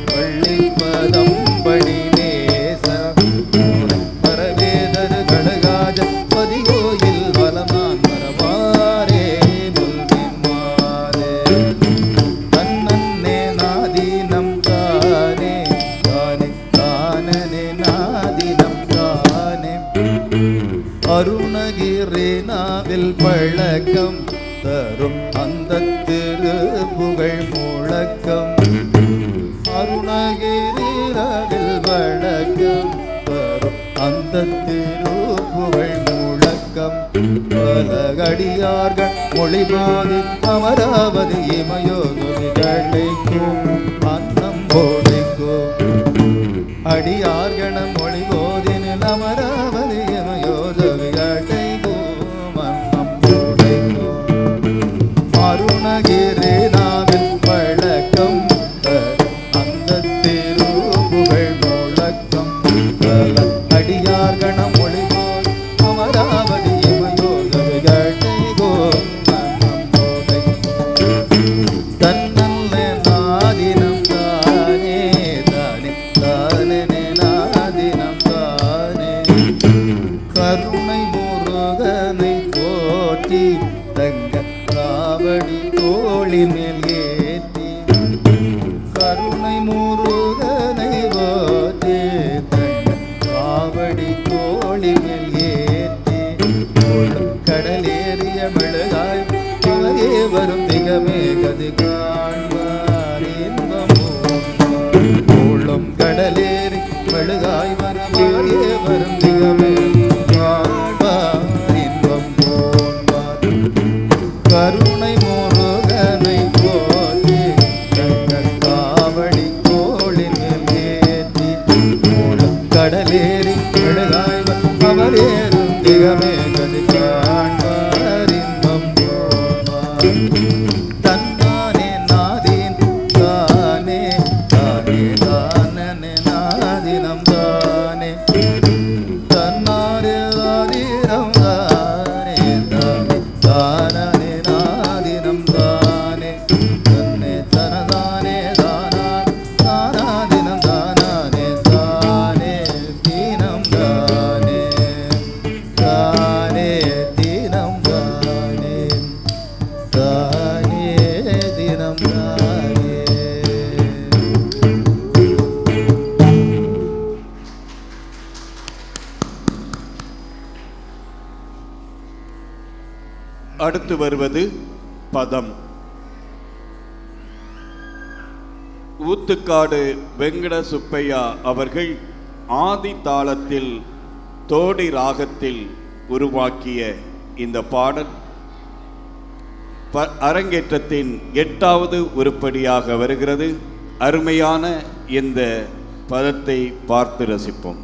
பள்ளிப்பதம் பணிமேசல் ஊரை வரவேதரு கடுகாஜ பதிகோயில் வலம் நான் வரவாரேன் சொல்வேன் மாதே தன்னே நாதீனம் தானே தானே தானே நாதீனம் தானே அருணகிரி நாவில் பழக்கம் தரும் அந்த திருப்புகழ் முழக்கம் அருணகிரி நாவில் பழக்கம் தரும் அந்த திருப்புகழ் முழக்கம் பலகடியார்கள் மொழிபாதி அமராவதி இமயோகிகளைக்கும் அன்னம் போதைக்கும் அடியார்கணம் மொழிபோதினில் அமராவதி இமயோகிகளைக்கும் அன்னம் போதைக்கும் அருணகிரி நாவில் பழக்கம் அந்த திருப்புகழ் முழக்கம் பல அடியார்கணம் மொழிபோதி அமராவதி தன்னல்ல நாதினம் தானே தானே தானே நாதினம் தானே கருணை முருகனை போற்றி தங்க காவடி தோழி மேல் ஏற்றி கருணை முருகனை போற்றி தங்க காவடி தோழி மேல் ஏற்றி கடலேறிய மெழுகாய் அவரே வரும் திகமே கதி காண்பார் இன்பம் கடலேறி மெழுகாய் வரும் அவரே வரும் திகமே காண்பார் இன்பம் போன்பார் கருணை முருகனை போற்றி காவடி தோளின் மேல் ஏற்றி கடலேறி மெழுகாய் வரும் அவரேறும் திகமே கதி காண்பார் இன்பம் தன்னானே நாதீன் தானே தானே தானே நாதினம் தானே தன்னாரே நாதினம் தானே தானே தானே நாதினம் தானே தன்னை தனதானே தானா தானாதினம் தானே தானே தீனம் தானே தானே தீனம் தானே அடுத்து வருவது பதம். ஊத்துக்காடு வெங்கட சுப்பையா அவர்கள் ஆதி தாளத்தில் தோடி ராகத்தில் உருவாக்கிய இந்த பாடல் அரங்கேற்றத்தின் 8வது உருப்படியாக வருகிறது. அருமையான இந்த பதத்தை பார்த்து ரசிப்போம்.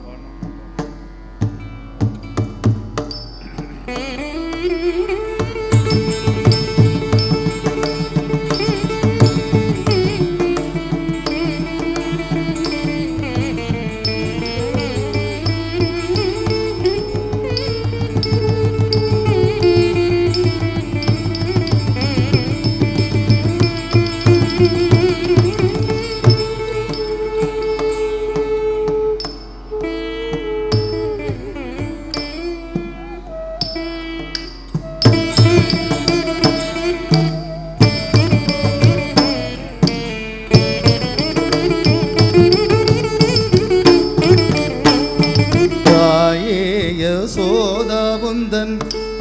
யசோதாவுந்தன்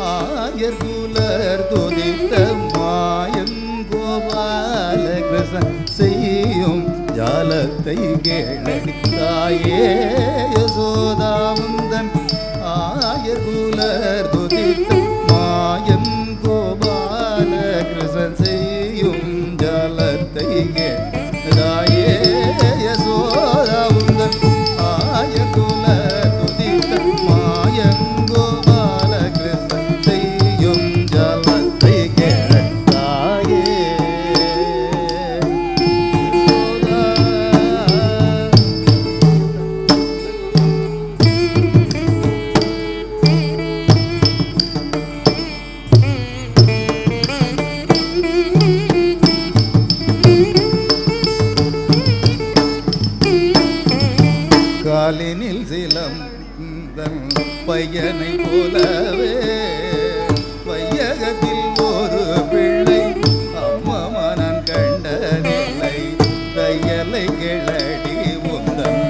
ஆயர்குலர் துதித்த மாயன் கோபால கிருஷ்ணன் செய்யும் ஜாலத்தை கேளடி. தாயே யசோதாவுந்தன் ஆயர்குலர் துதித்த மாயன் கோபால கிருஷ்ணன் செய்யும் ஜாலத்தை கேளடி. தாயே யசோதாவுந்தன் ஆயர்குலர் துதித்த மாயன் கோபால கிருஷ்ணன் செய்யும் ஜாலத்தை கேளடி. தாயே யசோதா. காலினில் சிலம்பன் பையனை போலவே வையகத்தில் ஒரு பிள்ளை அம்மம்மா நான் கண்டதில்லை. தையலை கிளடி உந்தன்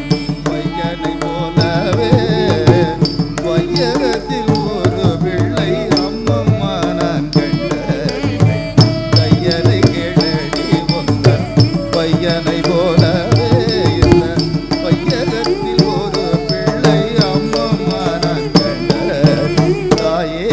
பையனை போலவே வையகத்தில் ஒரு பிள்ளை அம்மம்மா நான் கண்டதில்லை. தையலை கிளடி உந்தன் பையனை போலவே வையகத்தில் ஒரு பிள்ளை அம்மம்மா நான் கண்டதில்லை. தாயே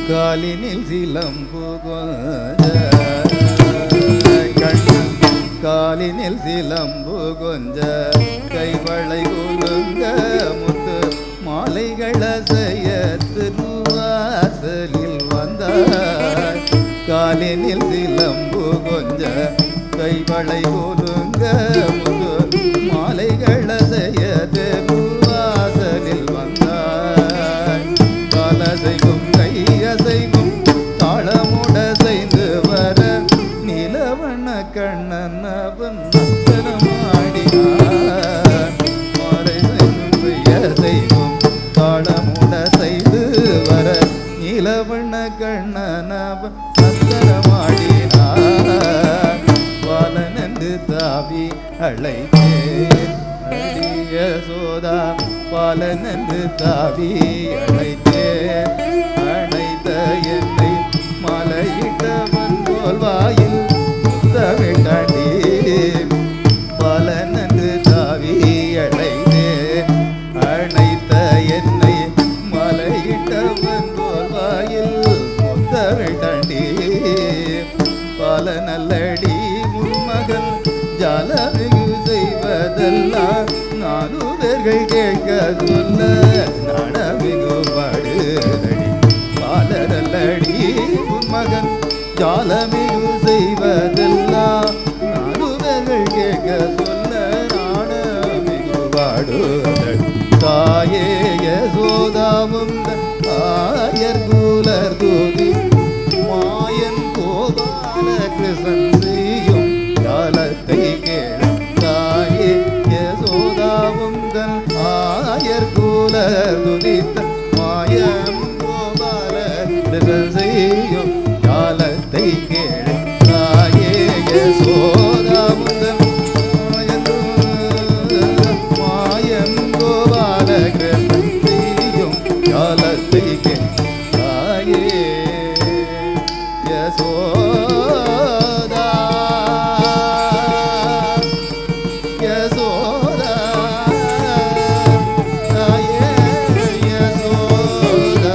காலினில் சிலம்பு கண்ணன் காலினில் சிலம்பு கொஞ்ச கைவளை குலுங்க முத்து மாலைகள செய்ய திருவாசலில் வந்தாய். காலினில் சிலம்பு கொஞ்ச கைவளை குலுங்க முத்து மாலைகள செய்ய திருவாசலில் வந்தாய். காலசைக்கும் கையசைக்கும் தாளமுட செய்து வர நிலவண்ண கண்ணன் அவன் நர்த்தனமாடினார். மாலை செய்யும் கையசைக்கும் தாளமுட செய்து வர நிலவண்ண கண்ணன் அவன் நர்த்தனமாடினார். பாலனென்று தாவி அழைத்தேன் அடிய சோதா பாலனென்று தாவி அழைத்தேன். அழைத்த என்னை மலையிட்டவன் போல் வாயில் முத்தமிட்டாண்டி. பாலனென்று தாவி அழைத்தேன். அழைத்த என்னை மலையிட்டவன் போல் வாயில் முத்தமிட்டாண்டி. பால நல்லடி முன்மகன் ஜாலமிகு செய்வதெல்லாம் 4 பேர்கள் கேட்க சொல்ல நாடமிகு பாடுதடி. பால நல்லடி முன்மகன் ஜாலமிகு செய்வதெல்லாம் 4 பேர்கள் கேட்க சொல்ல நாடமிகு பாடுதடி. தாயே யசோதாவும் ஆயர்குலர் தூதி மாயன் கோபால கிருஷ்ணன் செய்யும் ஜாலத்தை கேள. தாயே யசோதாவும் தன் ஆயர்குலர் துதித்த மாயன் கோபால கிருஷ்ணன் செய்யும் யசோதா யசோதா தாயே யசோதா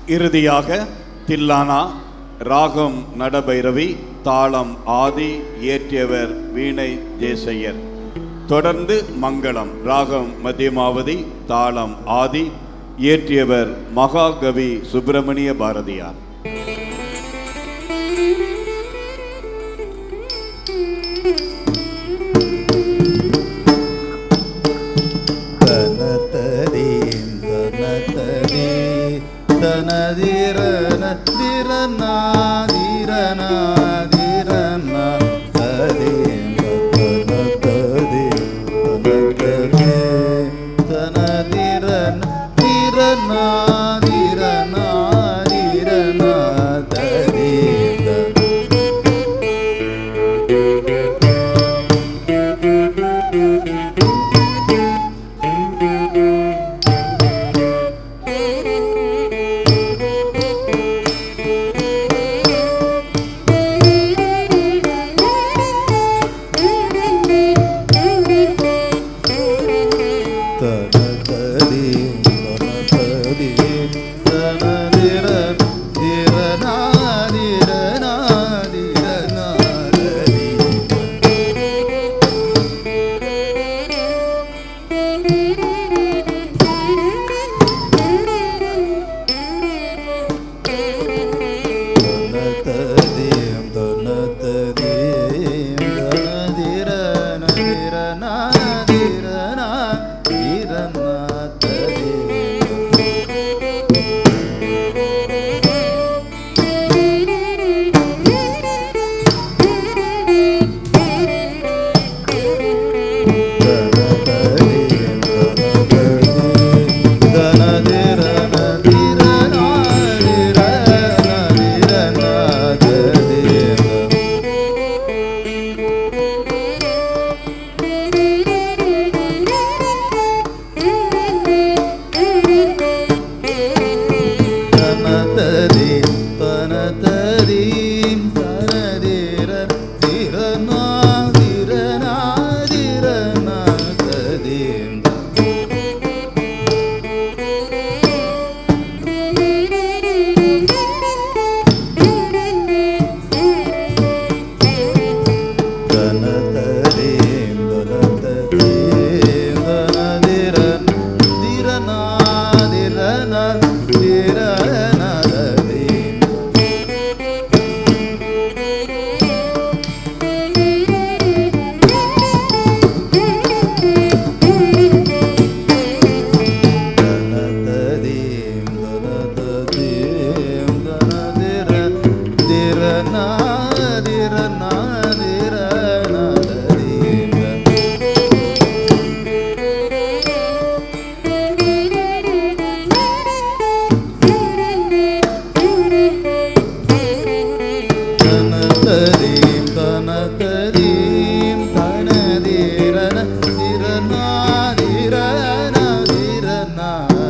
இறுதியாக தில்லானா, ராகம் நடபைரவி, தாளம் ஆதி, இயற்றியவர் வீணை தேசையர். தொடர்ந்து மங்களம், ராகம் மத்தியமாவதி, தாளம் ஆதி, இயற்றியவர் மகாகவி சுப்பிரமணிய பாரதியார். தனதிரன திரனா திரனா திரனா ததேன தனதே தனதே தனதிரன திரனா திரனா திரனா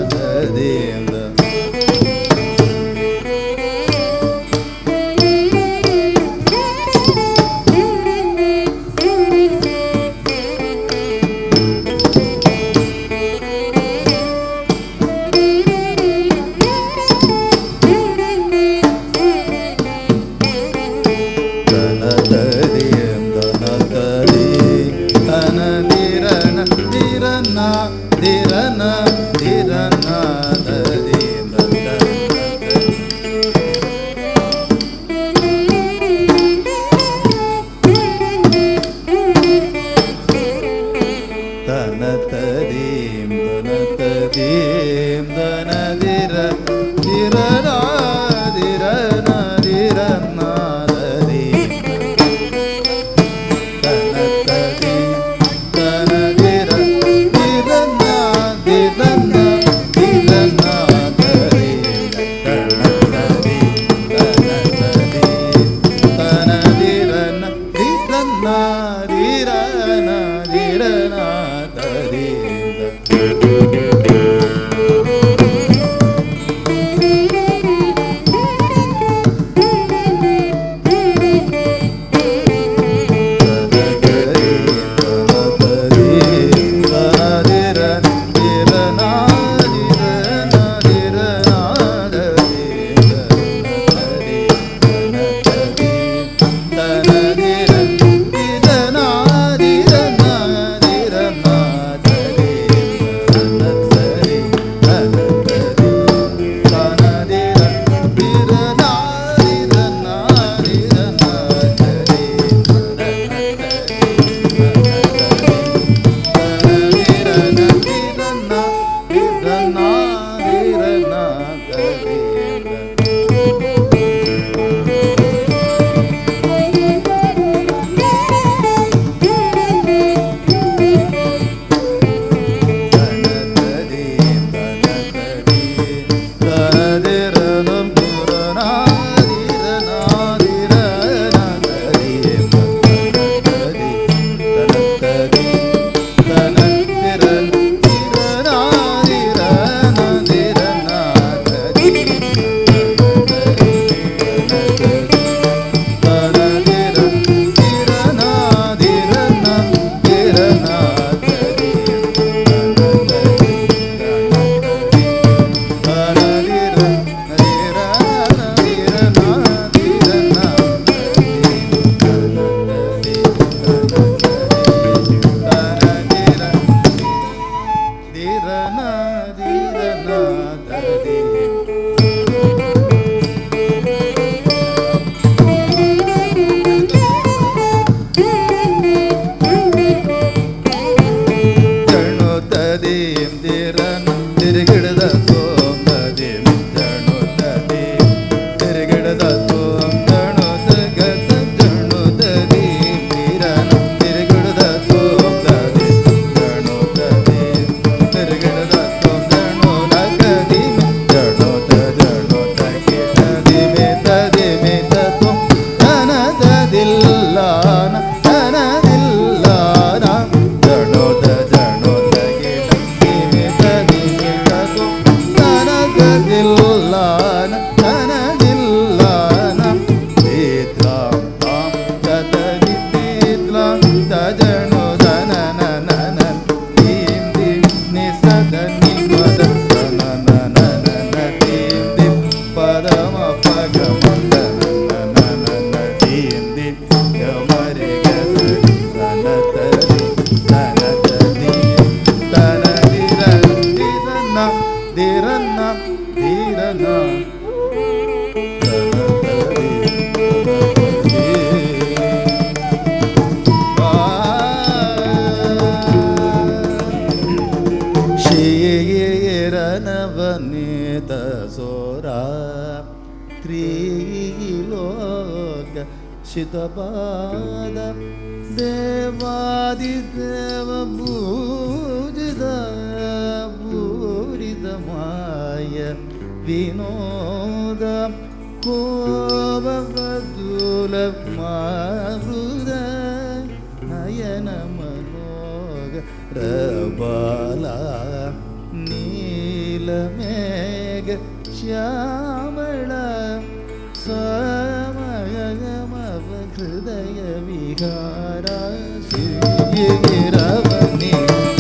ததேன na ಶಿತಪಾದ ದೇವಾದಿದೇವ ಪೂಜಿತ ಪೂರಿತ ಮಾಯ ವಿನೋದ ಕೋಪ ಬದುಲ ಮಾರುದ ನಯನ ಮನೋಗ ರಬಾಲ ನೀಲ ಮೇಘ ಶ್ಯಾಮಳ ಸಮಯಮವ ಹೃದಯ ವಿಹಾರ ಶ್ರೀರವನಿ ನೀಲ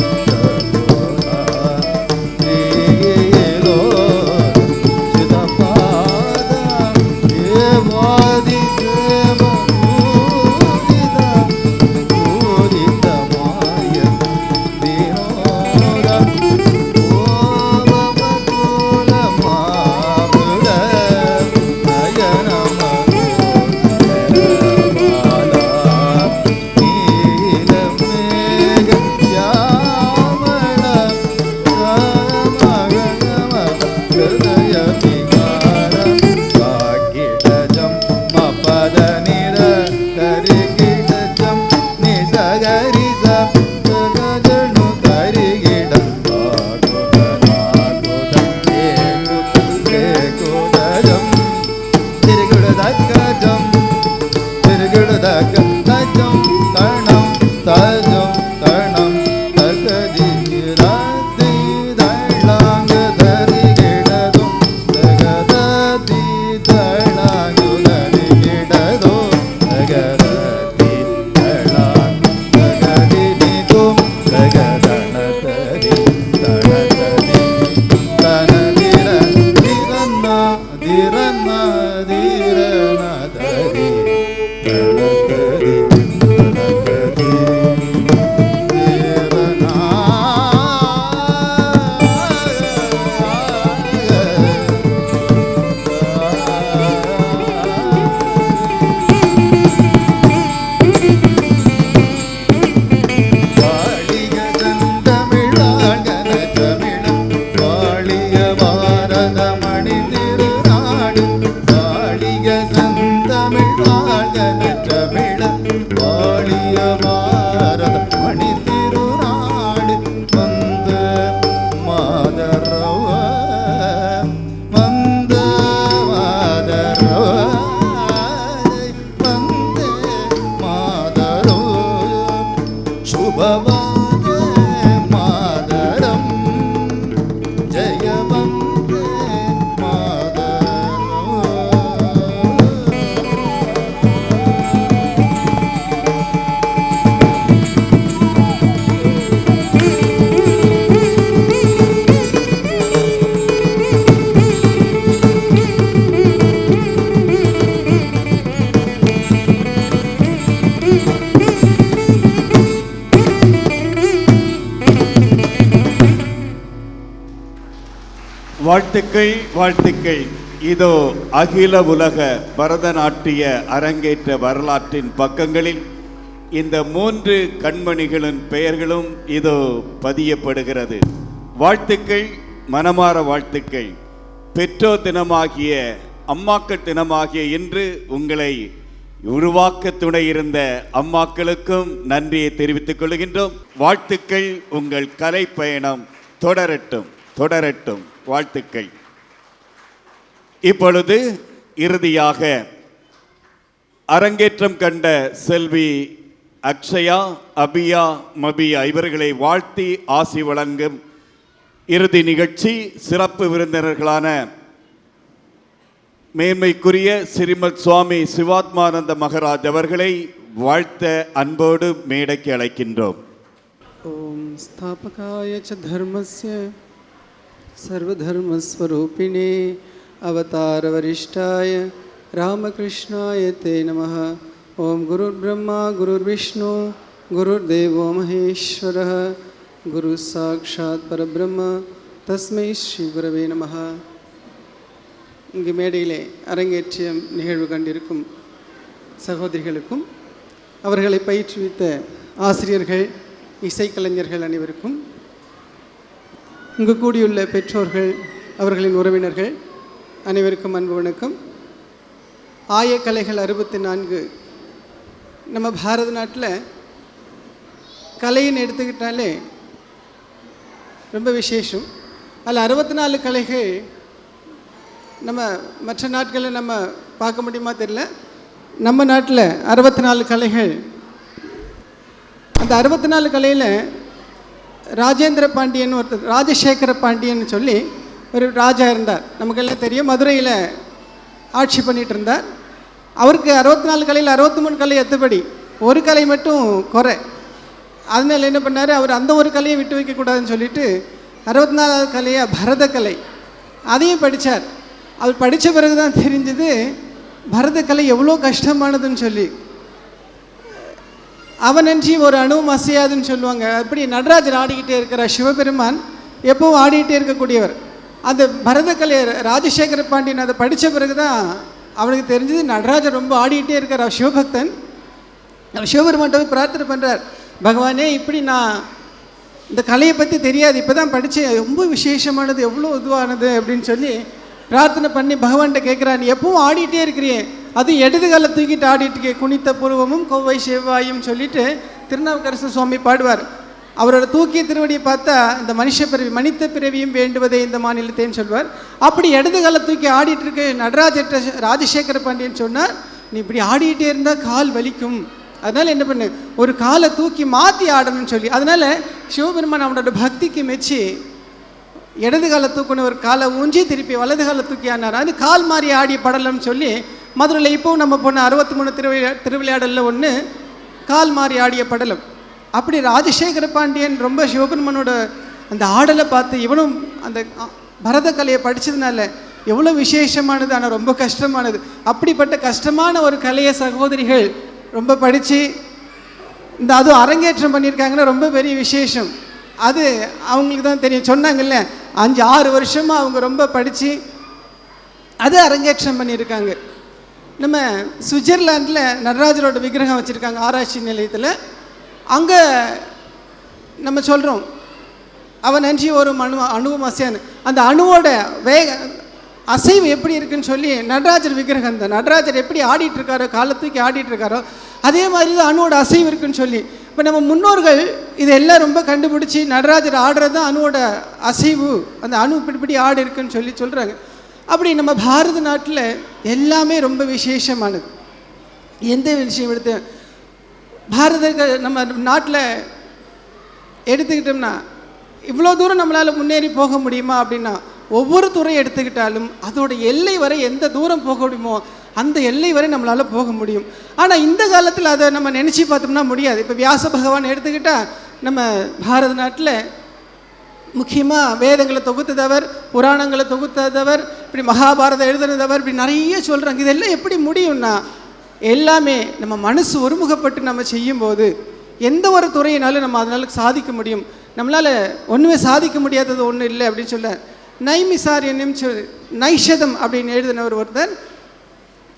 வாழ்த்துக்கள், வாழ்த்துக்கள். இதோ அகில உலக பரதநாட்டிய அரங்கேற்ற வரலாற்றின் பக்கங்களில் இந்த 3 கண்மணிகளின் பெயர்களும் இதோ பதியப்படுகிறது. வாழ்த்துக்கள், மனமார வாழ்த்துக்கள். பெற்றோர் தினமாகிய, அம்மாக்கள் தினமாகிய இன்று உங்களை உருவாக்க துணை இருந்த அம்மாக்களுக்கும் நன்றியை தெரிவித்துக் கொள்கின்றோம். வாழ்த்துக்கள். உங்கள் கலை பயணம் தொடரட்டும், தொடரட்டும். வாழ்த்துக்கள். இப்பொழுது இறுதியாக அரங்கேற்றம் கண்ட செல்வி அக்ஷயா, அபியா, மபியா இவர்களை வாழ்த்தி ஆசி வழங்கும் இறுதி நிகழ்ச்சி. சிறப்பு விருந்தினர்களான மேன்மைக்குரிய ஸ்ரீமத் சுவாமி சிவாத்மானந்த மகராஜ் அவர்களை வாழ்த்த அன்போடு மேடைக்கு அழைக்கின்றோம். ஓம் ஸ்தாபகாய ச தர்மஸ்ய சர்வதர்மஸ்வரூபிணே அவதார வரிஷ்டாய ராமகிருஷ்ணாய தே நமः. ஓம் குருர் பிரம்மா குருர் விஷ்ணு குருர் தேவோ மகேஸ்வரः குரு சாக்ஷாத் பரபிரம்ம தஸ்மை ஸ்ரீ குரவே நமः. இங்கு மேடையிலே அரங்கேற்றிய நிகழ்வு கண்டிருக்கும் சகோதரிகளுக்கும், அவர்களை பயிற்றுவித்த ஆசிரியர்கள், இசைக்கலைஞர்கள் அனைவருக்கும், இங்கு கூடியுள்ள பெற்றோர்கள், அவர்களின் உறவினர்கள் அனைவருக்கும் அன்பு வணக்கம். ஆயக்கலைகள் 64 நம்ம பாரத நாட்டில் கலைன்னு எடுத்துக்கிட்டாலே ரொம்ப விசேஷம். அதில் 64 கலைகள் நம்ம மற்ற நாட்களில் நம்ம பார்க்க முடியுமா தெரியல. நம்ம நாட்டில் 64 கலைகள். அந்த 64 கலையில் ராஜேந்திர பாண்டியன் ஒருத்தர், ராஜசேகர பாண்டியன் சொல்லி ஒரு ராஜா இருந்தார். நமக்கெல்லாம் தெரியும். மதுரையில் ஆட்சி பண்ணிகிட்டு இருந்தார். அவருக்கு 64 கலையில் 63 கலை எத்தபடி, ஒரு கலை மட்டும் குறை. அதனால் என்ன பண்ணார், அவர் அந்த ஒரு கலையை விட்டு வைக்கக்கூடாதுன்னு சொல்லிட்டு 64வது கலையை பரதக்கலை அதையும் படித்தார். அவர் படித்த பிறகு தான் தெரிஞ்சது பரதக்கலை எவ்வளோ கஷ்டமானதுன்னு சொல்லி. அவனன்றி ஒரு அணுவும் அசையாதுன்னு சொல்லுவாங்க. அப்படி நடராஜர் ஆடிக்கிட்டே இருக்கிற சிவபெருமான் எப்பவும் ஆடிக்கிட்டே இருக்கக்கூடியவர். அந்த பரதக்கலை ராஜசேகர பாண்டியன் அதை படித்த பிறகு தான் அவனுக்கு தெரிஞ்சது நடராஜர் ரொம்ப ஆடிக்கிட்டே இருக்கிற சிவபக்தன். சிவபெருமான் போய் பிரார்த்தனை பண்ணுறார், பகவானே இப்படி நான் இந்த கலையை பற்றி தெரியாது, இப்போ தான் படித்தேன், ரொம்ப விசேஷமானது, எவ்வளோ இதுவானது அப்படின்னு சொல்லி பிரார்த்தனை பண்ணி பகவான்கிட்ட கேட்குறான், எப்பவும் ஆடிட்டே இருக்கிறியே, அது இடது காலை தூக்கிட்டு ஆடிட்டுக்கே, குனித்த பூர்வமும் கொவ்வை செவ்வாயும் சொல்லிட்டு திருநாவுக்கரசு சுவாமி பாடுவார். அவரோட தூக்கிய திருவடியை பார்த்தா இந்த மனுஷ பிறவி, மனித பிறவியும் வேண்டுவதே இந்த மாநிலத்தைன்னு சொல்வார். அப்படி இடது காலை தூக்கி ஆடிட்டு இருக்க நடராஜர்கிட்ட ராஜசேகர பாண்டியன் சொன்னார், நீ இப்படி ஆடிக்கிட்டே இருந்தால் கால் வலிக்கும், அதனால் என்ன பண்ணு, ஒரு காலை தூக்கி மாற்றி ஆடணும்னு சொல்லி. அதனால் சிவபெருமான் அவனோட பக்திக்கு மெச்சி இடது காலை தூக்குன ஒரு காலை ஊஞ்சி திருப்பி வலது காலை தூக்கி ஆனார். அது கால் மாறி ஆடிய படலம்னு சொல்லி மதுரையில் இப்போவும் நம்ம போன 63 திருவிளையாடலில் ஒன்று கால் மாறி ஆடிய படலம். அப்படி ராஜசேகர பாண்டியன் ரொம்ப சிவபெருமானோட அந்த ஆடலை பார்த்து இவனும் அந்த பரதக்கலையை படித்ததுனால எவ்வளோ விசேஷமானது, ஆனால் ரொம்ப கஷ்டமானது. அப்படிப்பட்ட கஷ்டமான ஒரு கலையை சகோதரிகள் ரொம்ப படித்து இந்த அதுவும் அரங்கேற்றம் பண்ணியிருக்காங்கன்னா ரொம்ப பெரிய விசேஷம். அது அவங்களுக்கு தான் தெரியும். சொன்னாங்கல்ல, 5-6 வருஷமாக அவங்க ரொம்ப படித்து அது அரங்கேற்றம் பண்ணியிருக்காங்க. நம்ம சுவிட்சர்லாண்டில் நடராஜரோட விக்கிரகம் வச்சுருக்காங்க ஆராய்ச்சி நிலையத்தில். அங்கே நம்ம சொல்கிறோம், அவன் நன்றி ஒரு அணுவும் அசையான்னு, அந்த அணுவோட அசைவு எப்படி இருக்குன்னு சொல்லி நடராஜர் விக்கிரகம் தான், நடராஜர் எப்படி ஆடிட்டுருக்காரோ, காலை தூக்கி ஆடிட்டுருக்காரோ அதே மாதிரி தான் அணுவோட அசைவு இருக்குன்னு சொல்லி. இப்போ நம்ம முன்னோர்கள் இதெல்லாம் ரொம்ப கண்டுபிடிச்சி நடராஜர் ஆடுறது தான் அணுவோட அசைவு, அந்த அணு இப்படி ஆடு இருக்குன்னு சொல்லி சொல்கிறாங்க. அப்படி நம்ம பாரத நாட்டில் எல்லாமே ரொம்ப விசேஷமானது. எந்த விஷயம் எடுத்து பாரத நம்ம நாட்டில் எடுத்துக்கிட்டோம்னா இவ்வளோ தூரம் நம்மளால் முன்னேறி போக முடியுமா அப்படின்னா, ஒவ்வொரு துறை எடுத்துக்கிட்டாலும் அதோட எல்லை வரை எந்த தூரம் போக முடியுமோ அந்த எல்லை வரை நம்மளால் போக முடியும். ஆனால் இந்த காலத்தில் அதை நம்ம நினச்சி பார்த்தோம்னா முடியாது. இப்போ வியாச பகவான் எடுத்துக்கிட்டால் நம்ம பாரத நாட்டில் முக்கியமாக வேதங்களை தொகுத்ததவர், புராணங்களை தொகுத்ததவர், இப்படி மகாபாரதம் எழுதுனதவர், இப்படி நிறைய சொல்கிறாங்க. இதெல்லாம் எப்படி முடியும்னா, எல்லாமே நம்ம மனசு ஒருமுகப்பட்டு நம்ம செய்யும்போது எந்த ஒரு துறையினாலும் நம்ம அதனால சாதிக்க முடியும். நம்மளால் ஒன்றுமே சாதிக்க முடியாதது ஒன்றும் இல்லை அப்படின்னு சொல்ல. நைமிசாரியனும் நைஷதம் அப்படின்னு எழுதினவர் ஒருத்தர்,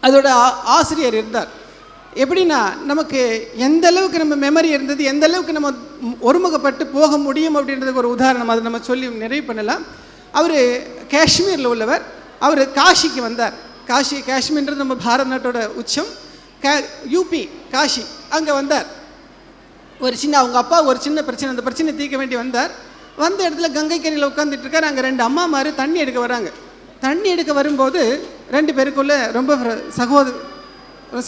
அதோட ஆசிரியர் இருந்தார். எப்படின்னா நமக்கு எந்த அளவுக்கு நம்ம மெமரி இருந்தது, எந்த அளவுக்கு நம்ம ஒருமுகப்பட்டு போக முடியும் அப்படின்றதுக்கு ஒரு உதாரணம் அதை நம்ம சொல்லி நிறைவு பண்ணலாம். அவர் காஷ்மீரில் உள்ளவர். அவர் காஷிக்கு வந்தார். காஷ்மீர்ன்றது நம்ம பாரத நாட்டோட உச்சம். யூபி காஷி அங்கே வந்தார். ஒரு சின்ன அவங்க அப்பா ஒரு சின்ன பிரச்சனை, அந்த பிரச்சனை தீர்க்க வேண்டி வந்தார். வந்த இடத்துல கங்கை கரையில் உட்காந்துட்டு இருக்கார். அங்கே 2 அம்மாமார் தண்ணி எடுக்க வராங்க. தண்ணி எடுக்க வரும்போது 2 பேருக்குள்ளே ரொம்ப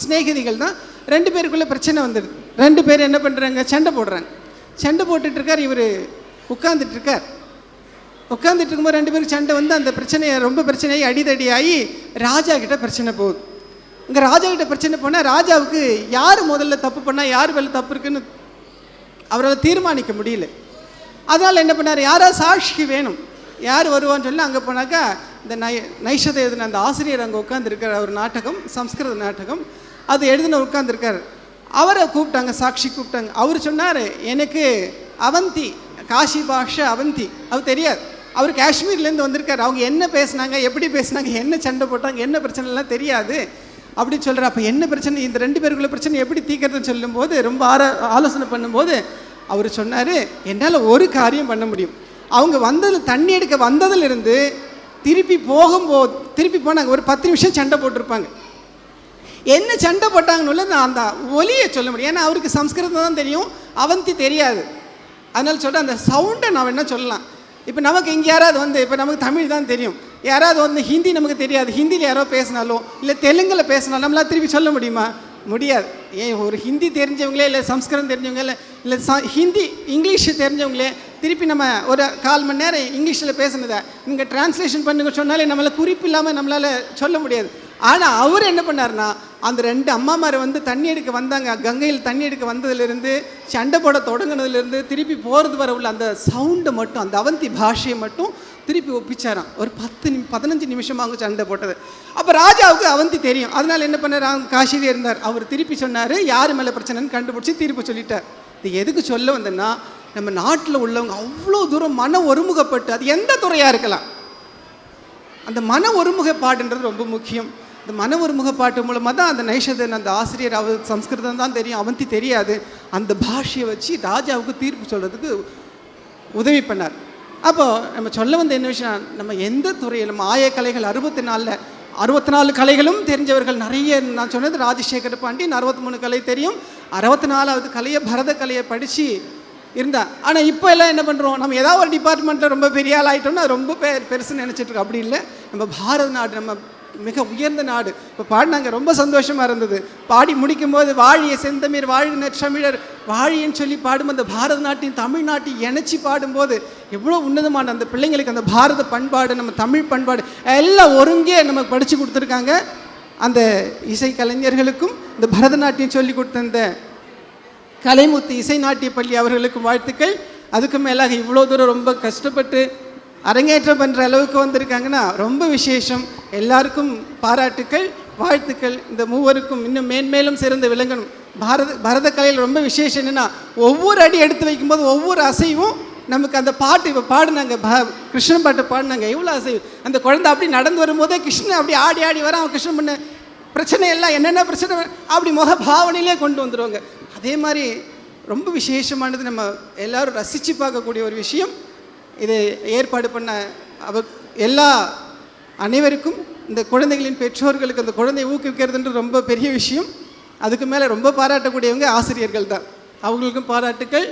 ஸ்நேகிதிகள் தான். 2 பேருக்குள்ளே பிரச்சனை வந்துடுது. 2 பேர் என்ன பண்ணுறாங்க, சண்டை போடுறாங்க. சண்டை போட்டுட்ருக்கார். இவர் உட்காந்துட்ருக்கார். உட்காந்துட்டு இருக்கும்போது 2 பேருக்கு சண்டை வந்து அந்த பிரச்சனையை ரொம்ப பிரச்சனையாகி அடிதடியாகி ராஜா கிட்ட பிரச்சனை போகுது. இங்கே ராஜா கிட்ட பிரச்சனை போனால் ராஜாவுக்கு யார் முதல்ல தப்பு பண்ணால் யார் மேலே தப்பு இருக்குன்னு அவரால் தீர்மானிக்க முடியல. அதனால் என்ன பண்ணார், யாராவது சாட்சிக்கு வேணும், யார் வருவான்னு சொல்லி அங்கே போனாக்கா இந்த நைஷதை எழுதின அந்த ஆசிரியர் அங்கே உட்காந்துருக்கார். ஒரு நாடகம், சம்ஸ்கிருத நாடகம், அது எழுதின உட்காந்துருக்கார். அவரை கூப்பிட்டாங்க, சாட்சி கூப்பிட்டாங்க. அவர் சொன்னார், எனக்கு அவந்தி, காஷி பாஷை அவந்தி அவர் தெரியாது. அவர் காஷ்மீர்லேருந்து வந்திருக்கார். அவங்க என்ன பேசுனாங்க, எப்படி பேசுனாங்க, என்ன சண்டை போட்டாங்க, என்ன பிரச்சனைலாம் தெரியாது அப்படின்னு சொல்கிறார். அப்போ என்ன பிரச்சனை, இந்த 2 பேருக்குள்ள பிரச்சனை எப்படி தீர்க்கறதுன்னு சொல்லும்போது ரொம்ப ஆலோசனை பண்ணும்போது அவர் சொன்னார், என்னால் ஒரு காரியம் பண்ண முடியும். அவங்க தண்ணி எடுக்க வந்ததுலேருந்து திருப்பி போனாங்க. ஒரு 10 நிமிஷம் சண்டை போட்டிருப்பாங்க. என்ன சண்டை போட்டாங்கன்னு நான் அந்த ஒலியை சொல்ல முடியும். ஏன்னா அவருக்கு சம்ஸ்கிருதம் தான் தெரியும், அவந்தி தெரியாது. அதனால சொல்கிறேன், அந்த சவுண்டை நான் என்ன சொல்லலாம். இப்போ நமக்கு இங்கே யாராவது இப்போ நமக்கு தமிழ் தான் தெரியும், யாராவது ஹிந்தி நமக்கு தெரியாது, ஹிந்தியில் யாரோ பேசினாலும் இல்லை தெலுங்கில் பேசினாலும் நம்மளால் திருப்பி சொல்ல முடியுமா? முடியாது. ஏன் ஒரு ஹிந்தி தெரிஞ்சவங்களே இல்லை சம்ஸ்கிருதம் தெரிஞ்சவங்க இல்லை ஹிந்தி இங்கிலீஷ் தெரிஞ்சவங்களே திருப்பி நம்ம ஒரு 1/4 மணி நேரம் இங்கிலீஷில் பேசுனதை நீங்கள் டிரான்ஸ்லேஷன் பண்ணுங்க சொன்னாலே நம்மளால் குறிப்பு இல்லாமல் நம்மளால் சொல்ல முடியாது. ஆனால் அவர் என்ன பண்ணார்னா, அந்த 2 அம்மாமார் தண்ணி எடுக்க வந்தாங்க. கங்கையில் தண்ணி எடுக்க வந்ததுலேருந்து சண்டை போட தொடங்கினதுலேருந்து திருப்பி போகிறது வர உள்ள அந்த சவுண்டை மட்டும், அந்த அவந்தி பாஷையை மட்டும் திருப்பி ஒப்பிச்சாராம். ஒரு 15 நிமிஷமாக சண்டை போட்டது. அப்போ ராஜாவுக்கு அவந்தி தெரியும். அதனால் என்ன பண்ணார், காஷிலே இருந்தார். அவர் திருப்பி சொன்னார், யார் மேலே பிரச்சனைன்னு கண்டுபிடிச்சி தீர்ப்பு சொல்லிட்டார். இது எதுக்கு சொல்ல வந்தேன்னா, நம்ம நாட்டில் உள்ளவங்க அவ்வளோ தூரம் மன ஒருமுகப்பட்டு, அது எந்த துறையாக இருக்கலாம், அந்த மன ஒருமுகப்பாடுன்றது ரொம்ப முக்கியம். இந்த மன ஒருமுகப்பாட்டு மூலமாக தான் அந்த நைஷதன் அந்த ஆசிரியர், அவர் சம்ஸ்கிருதம் தான் தெரியும், அவந்தி தெரியாது, அந்த பாஷையை வச்சு ராஜாவுக்கு தீர்ப்பு சொல்கிறதுக்கு உதவி பண்ணார். அப்போது நம்ம சொல்ல வந்த என்ன விஷயம், நம்ம எந்த துறையில் நம்ம ஆயக்கலைகள் 64 கலைகளும் தெரிஞ்சவர்கள் நிறைய. நான் சொன்னது ராஜசேகர பாண்டியன் 63 கலை தெரியும், 64வது கலையை பரத கலையை படித்து இருந்தா. ஆனால் இப்போ எல்லாம் என்ன பண்ணுறோம், நம்ம ஏதாவது ஒரு டிபார்ட்மெண்ட்டில் ரொம்ப பெரிய ஆள் ஆகிட்டோம்னா ரொம்ப பெருசுன்னு நினச்சிட்ருக்கோம். அப்படி இல்லை, நம்ம பாரத நாடு நம்ம மிக உயர்ந்த நாடு. இப்போ பாடினாங்க, ரொம்ப சந்தோஷமாக இருந்தது. பாடி முடிக்கும் போது வாழிய செந்தமிழ் வாழ்கிற தமிழர் வாழின்னு சொல்லி பாடும்போது அந்த பாரத நாட்டையும் தமிழ்நாட்டையும் இணைச்சி பாடும்போது எவ்வளோ உன்னதமான அந்த பிள்ளைங்களுக்கு அந்த பாரத பண்பாடு, நம்ம தமிழ் பண்பாடு எல்லாம் ஒருங்கே நமக்கு படித்து கொடுத்துருக்காங்க. அந்த இசை கலைஞர்களுக்கும் இந்த பரதநாட்டியம் சொல்லி கொடுத்த இந்த கலைமுத்து இசை நாட்டிய பள்ளி அவர்களுக்கும் வாழ்த்துக்கள். அதுக்கு மேலாக இவ்வளோ தூரம் ரொம்ப கஷ்டப்பட்டு அரங்கேற்றம் பண்ணுற அளவுக்கு வந்திருக்காங்கன்னா ரொம்ப விசேஷம். எல்லாருக்கும் பாராட்டுக்கள், வாழ்த்துக்கள். இந்த மூவருக்கும் இன்னும் மேன்மேலும் சிறந்து விளங்கணும். பரத கலையில் ரொம்ப விசேஷம் என்னென்னா, ஒவ்வொரு அடி எடுத்து வைக்கும்போது ஒவ்வொரு அசைவும் நமக்கு அந்த பாட்டு இப்போ பாடினாங்க, கிருஷ்ணன் பாட்டு பாடினாங்க, எவ்வளோ அசைவு. அந்த குழந்தை அப்படி நடந்து வரும்போதே கிருஷ்ணன் அப்படி ஆடி ஆடி வர, அவன் கிருஷ்ணன் பண்ண பிரச்சனை எல்லாம் என்னென்ன பிரச்சனை அப்படி முக பாவனையிலே கொண்டு வந்துடுவாங்க. அதே மாதிரி ரொம்ப விசேஷமானது, நம்ம எல்லோரும் ரசித்து பார்க்கக்கூடிய ஒரு விஷயம். இது ஏற்பாடு பண்ண எல்லா அனைவருக்கும், இந்த குழந்தைகளின் பெற்றோர்களுக்கு அந்த குழந்தையை ஊக்குவிக்கிறதுன்றது ரொம்ப பெரிய விஷயம். அதுக்கு மேலே ரொம்ப பாராட்டக்கூடியவங்க ஆசிரியர்கள் தான். அவங்களுக்கும் பாராட்டுக்கள்,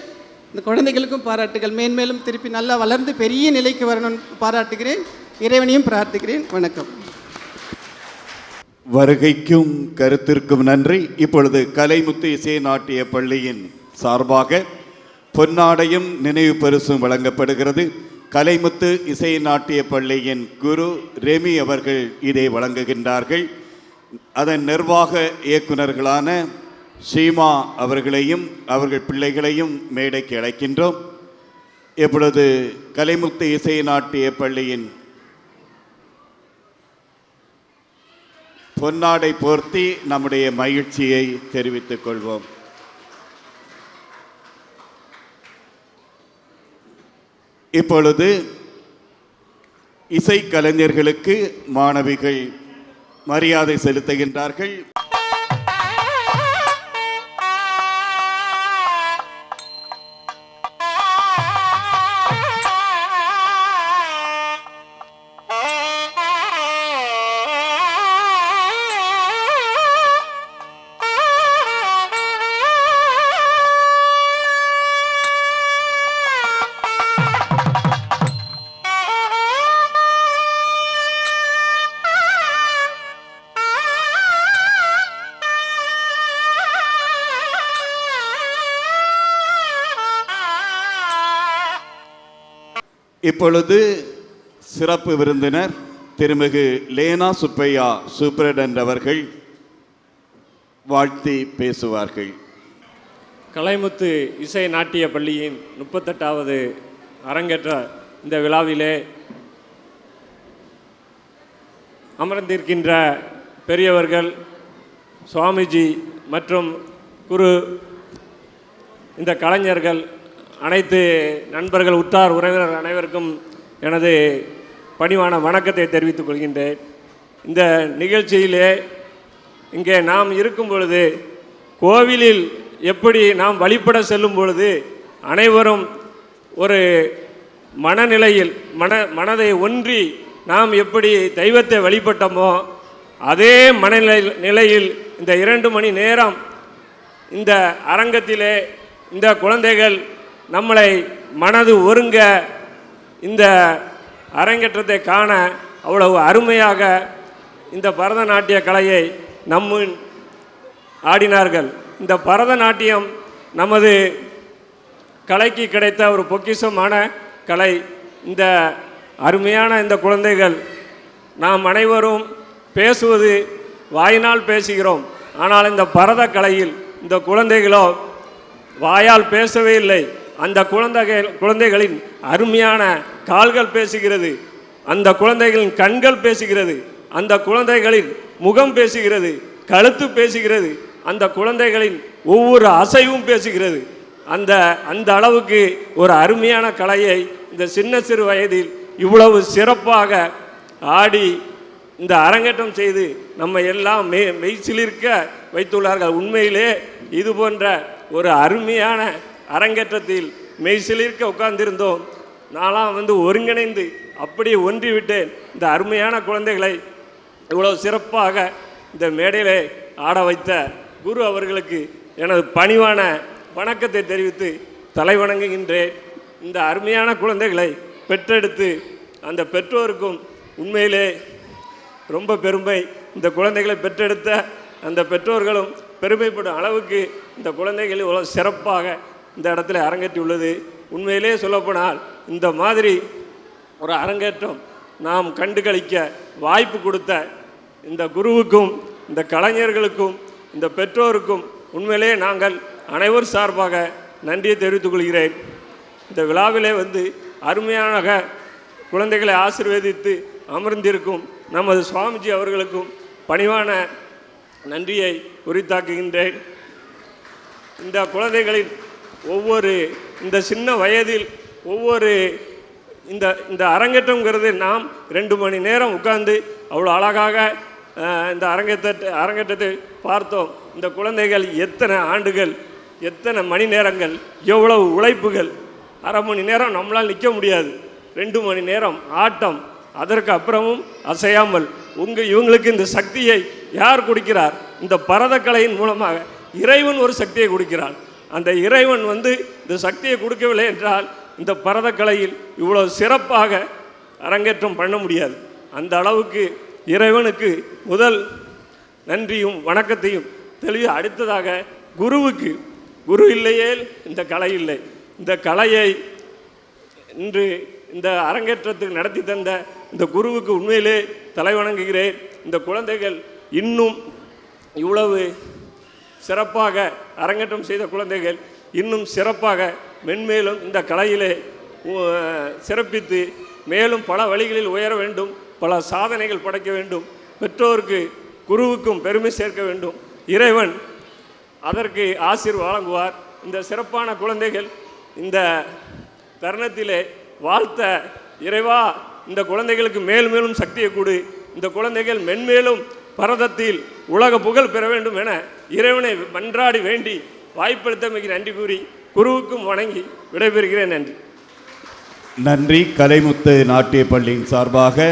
இந்த குழந்தைகளுக்கும் பாராட்டுகள். மேன்மேலும் திருப்பி நல்லா வளர்ந்து பெரிய நிலைக்கு வரணும்னு பாராட்டுகிறேன். இறைவனையும் பிரார்த்திக்கிறேன். வணக்கம். வருகைக்கும் கருத்திற்கும் நன்றி. இப்பொழுது கலைமுத்து இசை நாட்டிய பள்ளியின் சார்பாக பொன்னாடையும் நினைவு பரிசும் வழங்கப்படுகிறது. கலைமுத்து இசை நாட்டிய பள்ளியின் குரு ரெமி அவர்கள் இதை வழங்குகின்றார்கள். அதன் நிர்வாக இயக்குநர்களான ஷீமா அவர்களையும் அவர்கள் பிள்ளைகளையும் மேடைக்கு அழைக்கின்றோம். இப்பொழுது கலைமுத்து இசை நாட்டிய பள்ளியின் பொன்னாடை போர்த்தி நம்முடைய மகிழ்ச்சியை தெரிவித்துக் கொள்வோம். இப்பொழுது இசைக்கலைஞர்களுக்கு மாணவிகள் மரியாதை செலுத்துகின்றார்கள். இப்பொழுது சிறப்பு விருந்தினர் திருமிகு லேனா சுப்பையா சூப்பரண்ட் அவர்கள் வாழ்த்தி பேசுவார்கள். கலைமுத்து இசை நாட்டிய பள்ளியின் 38வது அரங்கேற்ற இந்த விழாவிலே அமர்ந்திருக்கின்ற பெரியவர்கள், சுவாமிஜி மற்றும் குரு, இந்த கலைஞர்கள், அனைத்து நண்பர்கள், உற்றார் உறவினர் அனைவருக்கும் எனது பணிவான வணக்கத்தை தெரிவித்துக் கொள்கின்றேன். இந்த நிகழ்ச்சியிலே இங்கே நாம் இருக்கும் பொழுது, கோவிலில் எப்படி நாம் வழிபட செல்லும் பொழுது அனைவரும் ஒரு மனநிலையில் மனதை ஒன்றி நாம் எப்படி தெய்வத்தை வழிபட்டோமோ அதே நிலையில் இந்த 2 மணி நேரம் இந்த அரங்கத்திலே இந்த குழந்தைகள் நம்மளை மனது ஒருங்க இந்த அரங்கேற்றத்தை காண அவ்வளவு அருமையாக இந்த பரதநாட்டிய கலையை நம்முன் ஆடினார்கள். இந்த பரதநாட்டியம் நமது கலைக்கு கிடைத்த ஒரு பொக்கிஷமான கலை. இந்த அருமையான இந்த குழந்தைகள், நாம் அனைவரும் பேசுவது வாயினால் பேசுகிறோம், ஆனால் இந்த பரத கலையில் இந்த குழந்தைகளோ வாயால் பேசவே இல்லை. அந்த குழந்தைகளின் அருமையான கால்கள் பேசுகிறது, அந்த குழந்தைகளின் கண்கள் பேசுகிறது, அந்த குழந்தைகளின் முகம் பேசுகிறது, கழுத்து பேசுகிறது, அந்த குழந்தைகளின் ஒவ்வொரு அசைவும் பேசுகிறது. அந்த அளவுக்கு ஒரு அருமையான கலையை இந்த சின்ன சிறு வயதில் இவ்வளவு சிறப்பாக ஆடி இந்த அரங்கேற்றம் செய்து நம்ம எல்லாம் மெய்சிலிருக்க வைத்துள்ளார்கள். உண்மையிலே இது போன்ற ஒரு அருமையான அரங்கேற்றத்தில் மெய்சிலிருக்க உட்கார்ந்திருந்தோம். நான்லாம் ஒருங்கிணைந்து அப்படியே ஒன்றிவிட்டேன். இந்த அருமையான குழந்தைகளை இவ்வளவு சிறப்பாக இந்த மேடையிலே ஆட வைத்த குரு அவர்களுக்கு எனது பணிவான வணக்கத்தை தெரிவித்து தலைவணங்குகின்றேன். இந்த அருமையான குழந்தைகளை பெற்றெடுத்து அந்த பெற்றோருக்கும் உண்மையிலே ரொம்ப பெருமை. இந்த குழந்தைகளை பெற்றெடுத்த அந்த பெற்றோர்களும் பெருமைப்படும் அளவுக்கு இந்த குழந்தைகள் இவ்வளோ சிறப்பாக இந்த இடத்துல அரங்கேற்றியுள்ளது. உண்மையிலே சொல்லப்போனால் இந்த மாதிரி ஒரு அரங்கேற்றம் நாம் கண்டுகளிக்க வாய்ப்பு கொடுத்த இந்த குருவுக்கும், இந்த கலைஞர்களுக்கும், இந்த பெற்றோருக்கும் உண்மையிலே நாங்கள் அனைவர் சார்பாக நன்றியை தெரிவித்துக் கொள்கிறேன். இந்த விழாவிலே அருமையாக குழந்தைகளை ஆசீர்வதித்து அமர்ந்திருக்கும் நமது சுவாமிஜி அவர்களுக்கும் பணிவான நன்றியை உரித்தாக்குகின்றேன். இந்த குழந்தைகளின் ஒவ்வொரு இந்த சின்ன வயதில் ஒவ்வொரு இந்த அரங்கேற்றங்கிறது நாம் 2 மணி நேரம் உட்கார்ந்து அவ்வளோ அழகாக இந்த அரங்கேற்றத்தை பார்த்தோம். இந்த குழந்தைகள் எத்தனை ஆண்டுகள், எத்தனை மணி நேரங்கள், எவ்வளவு உழைப்புகள். அரை மணி நேரம் நம்மளால் நிற்க முடியாது, 2 மணி நேரம் ஆட்டம், அதற்கு அப்புறமும் அசையாமல். இவங்களுக்கு இந்த சக்தியை யார் கொடுக்கிறார்? இந்த பரதக்கலையின் மூலமாக இறைவன் ஒரு சக்தியை கொடுக்கிறான். அந்த இறைவன் இந்த சக்தியை கொடுக்கவில்லை என்றால் இந்த பரதக்கலையில் இவ்வளோ சிறப்பாக அரங்கேற்றம் பண்ண முடியாது. அந்த அளவுக்கு இறைவனுக்கு முதல் நன்றியும் வணக்கத்தையும் தெளிவு. அடுத்ததாக குருவுக்கு, குரு இல்லையே இந்த கலை இல்லை. இந்த கலையை இன்று இந்த அரங்கேற்றத்துக்கு நடத்தி தந்த இந்த குருவுக்கு உண்மையிலே தலைவணங்குகிறேன். இந்த குழந்தைகள் இன்னும் இவ்வளவு சிறப்பாக அரங்கேற்றம் செய்த குழந்தைகள் இன்னும் சிறப்பாக மென்மேலும் இந்த கலையிலே சிறப்பித்து மேலும் பல வழிகளில் உயர வேண்டும், பல சாதனைகள் படைக்க வேண்டும். பெற்றோருக்கு, குருவுக்கும் பெருமை சேர்க்க வேண்டும். இறைவன் அதற்கு ஆசீர்வாதம் வழங்குவார். இந்த சிறப்பான குழந்தைகள் இந்த தருணத்திலே வாழ்த்த, இறைவா இந்த குழந்தைகளுக்கு மேலும் மேலும் சக்தியை கொடு, இந்த குழந்தைகள் மென்மேலும் பரதத்தில் உலக புகழ் பெற வேண்டும் என இறைவனை மன்றாடி வேண்டி வாய்ப்பளித்தமைக்கு நன்றி கூறி குருவுக்கும் வணங்கி விடைபெறுகிறேன். நன்றி. நன்றி. கலைமுத்து நாட்டிய பள்ளியின் சார்பாக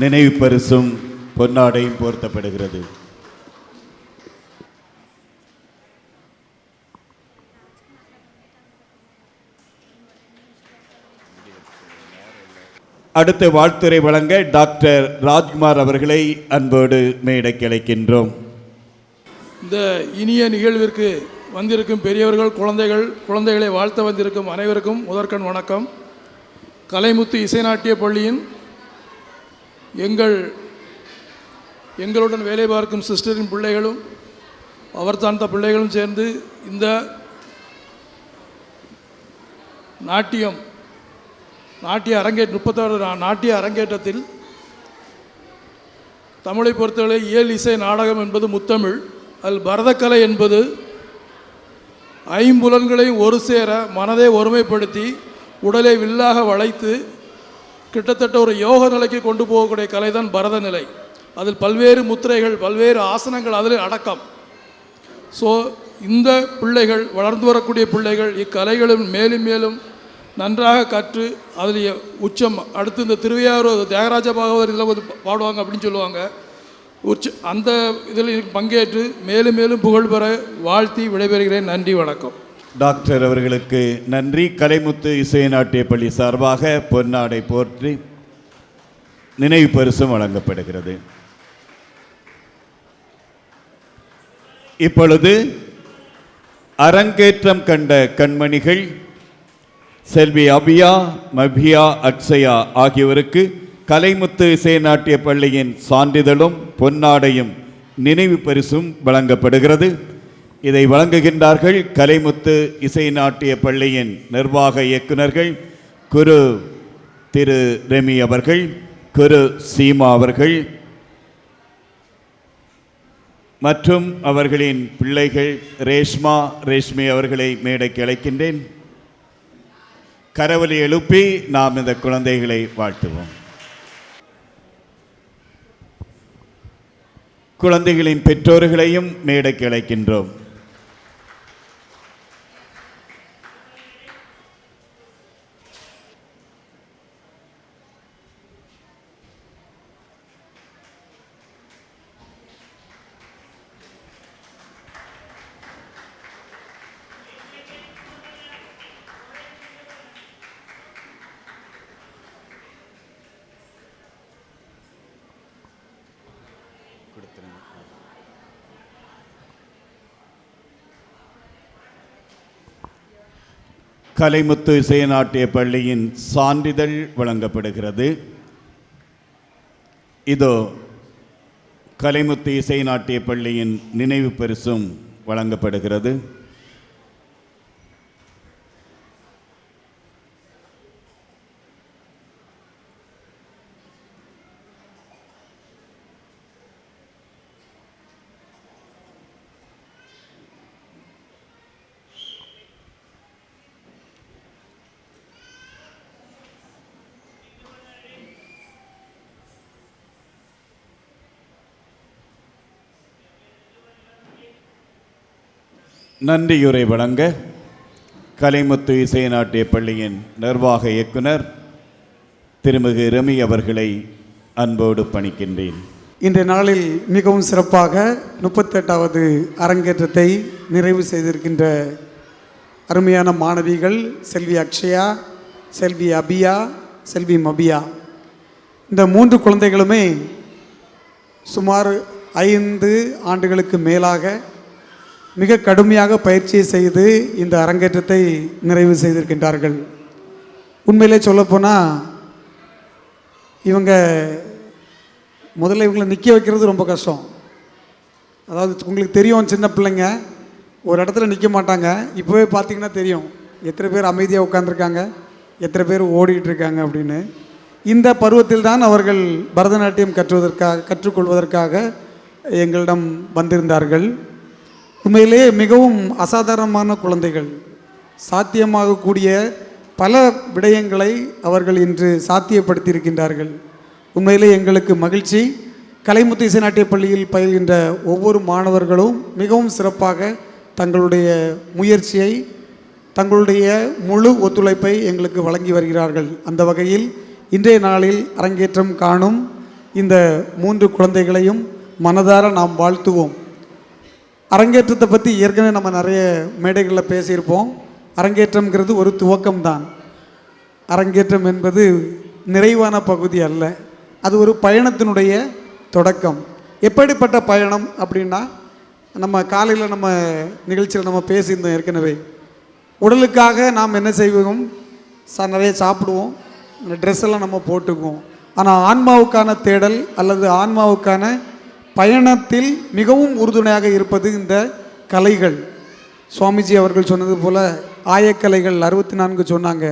நினைவு பரிசும் பொன்னாடையும் போர்த்தப்படுகிறது. அடுத்து வாழ்த்துரை வழங்க டாக்டர் ராஜ்குமார் அவர்களை அன்போடு மேடைக்கு அழைக்கின்றோம். இந்த இனிய நிகழ்விற்கு வந்திருக்கும் பெரியவர்கள், குழந்தைகளை வாழ்த்த வந்திருக்கும் அனைவருக்கும் முதற்கண் வணக்கம். கலைமுத்து இசைநாட்டிய பள்ளியின் எங்களுடன் வேலை பார்க்கும் சிஸ்டரின் பிள்ளைகளும் அவர் சார்ந்த பிள்ளைகளும் சேர்ந்து இந்த நாட்டிய அரங்கேற்றத்தில் தமிழை பொறுத்தவரை இயல் இசை நாடகம் என்பது முத்தமிழ், அதில் பரதக்கலை என்பது ஐம்புலன்களையும் ஒரு சேர மனதை ஒருமைப்படுத்தி உடலை வில்லாக வளைத்து கிட்டத்தட்ட ஒரு யோக நிலைக்கு கொண்டு போகக்கூடிய கலை தான் பரத நிலை. அதில் பல்வேறு முத்திரைகள், பல்வேறு ஆசனங்கள் அதில் அடக்கம். ஸோ இந்த பிள்ளைகள், வளர்ந்து வரக்கூடிய பிள்ளைகள் இக்கலைகளும் மேலும் மேலும் நன்றாக கற்று அதில் உச்சம் அடுத்து இந்த திருவையாறு தியாகராஜ பாகவதர் இதில் வந்து பாடுவாங்க அப்படின்னு சொல்லுவாங்க. அந்த இதில் பங்கேற்று மேலும் மேலும் புகழ் பெற வாழ்த்தி விடைபெறுகிறேன். நன்றி, வணக்கம். டாக்டர் அவர்களுக்கு நன்றி. கலைமுத்து இசை நாட்டிய பள்ளி சார்பாக பொன்னாடை போற்றி நினைவு பரிசும் வழங்கப்படுகிறது. இப்பொழுது அரங்கேற்றம் கண்ட கண்மணிகள் செல்வி அபியா, மபியா, அக்ஷயா ஆகியோருக்கு கலைமுத்து இசை நாட்டிய பள்ளியின் சான்றிதழும் பொன்னாடையும் நினைவு பரிசும் வழங்கப்படுகிறது. இதை வழங்குகின்றார்கள் கலைமுத்து இசை நாட்டிய பள்ளியின் நிர்வாக இயக்குநர்கள் குரு திரு ரெமி அவர்கள், குரு சீமா அவர்கள் மற்றும் அவர்களின் பிள்ளைகள் ரேஷ்மி அவர்களை மேடைக்கு அழைக்கின்றேன். கரவொலி எழுப்பி நாம் இந்த குழந்தைகளை வாழ்த்துவோம். குழந்தைகளின் பெற்றோர்களையும் மேடைக்கு அழைக்கின்றோம். கலைமுத்து இசை நாட்டிய பள்ளியின் சான்றிதழ் வழங்கப்படுகிறது. இதோ கலைமுத்து இசை நாட்டிய பள்ளியின் நினைவு பரிசும் வழங்கப்படுகிறது. நன்றியுரை வழங்க கலைமுத்து இசை நாட்டிய பள்ளியின் நிர்வாக இயக்குனர் திருமிகு ரெமி அவர்களை அன்போடு பணிக்கின்றேன். இன்றைய நாளில் மிகவும் சிறப்பாக 38வது அரங்கேற்றத்தை நிறைவு செய்திருக்கின்ற அருமையான மாணவிகள் செல்வி அக்ஷயா, செல்வி அபியா, செல்வி மபியா, இந்த 3 குழந்தைகளுமே சுமார் 5 ஆண்டுகளுக்கு மேலாக மிக கடுமையாக பயிற்சியை செய்து இந்த அரங்கேற்றத்தை நிறைவு செய்திருக்கின்றார்கள். உண்மையிலே சொல்லப்போனால் முதல்ல இவங்களை நிற்க வைக்கிறது ரொம்ப கஷ்டம். அதாவது உங்களுக்கு தெரியும், சின்ன பிள்ளைங்க ஒரு இடத்துல நிற்க மாட்டாங்க. இப்போவே பார்த்தீங்கன்னா தெரியும் எத்தனை பேர் அமைதியாக உட்காந்துருக்காங்க, எத்தனை பேர் ஓடிட்டு இருக்காங்க அப்படின்னு. இந்த பருவத்தில் தான் அவர்கள் பரதநாட்டியம் கற்றுக்கொள்வதற்காக எங்களிடம் வந்திருந்தார்கள். உண்மையிலே மிகவும் அசாதாரணமான குழந்தைகள், சாத்தியமாகக்கூடிய பல விடயங்களை அவர்கள் இன்று சாத்தியப்படுத்தியிருக்கின்றார்கள். உண்மையிலே எங்களுக்கு மகிழ்ச்சி. கலைமுத்து இசை நாட்டிய பள்ளியில் பயில்கின்ற ஒவ்வொரு மாணவர்களும் மிகவும் சிறப்பாக தங்களுடைய முயற்சியை, தங்களுடைய முழு ஒத்துழைப்பை எங்களுக்கு வழங்கி வருகிறார்கள். அந்த வகையில் இன்றைய நாளில் அரங்கேற்றம் காணும் இந்த 3 குழந்தைகளையும் மனதார நாம் வாழ்த்துவோம். அரங்கேற்றத்தை பற்றி ஏற்கனவே நம்ம நிறைய மேடைகளில் பேசியிருப்போம். அரங்கேற்றம்ங்கிறது ஒரு துவக்கம்தான். அரங்கேற்றம் என்பது நிறைவான பகுதி அல்ல, அது ஒரு பயணத்தினுடைய தொடக்கம். எப்படிப்பட்ட பயணம் அப்படின்னா, நம்ம காலையில் நம்ம நிகழ்ச்சியில் நம்ம பேசியிருந்தோம் ஏற்கனவே. உடலுக்காக நாம் என்ன செய்வோம், நிறைய சாப்பிடுவோம், ட்ரெஸ் எல்லாம் நம்ம போட்டுக்குவோம். ஆனால் ஆன்மாவுக்கான தேடல் அல்லது ஆன்மாவுக்கான பயணத்தில் மிகவும் உறுதுணையாக இருப்பது இந்த கலைகள். சுவாமிஜி அவர்கள் சொன்னது போல் ஆயக்கலைகள் 64 சொன்னாங்க.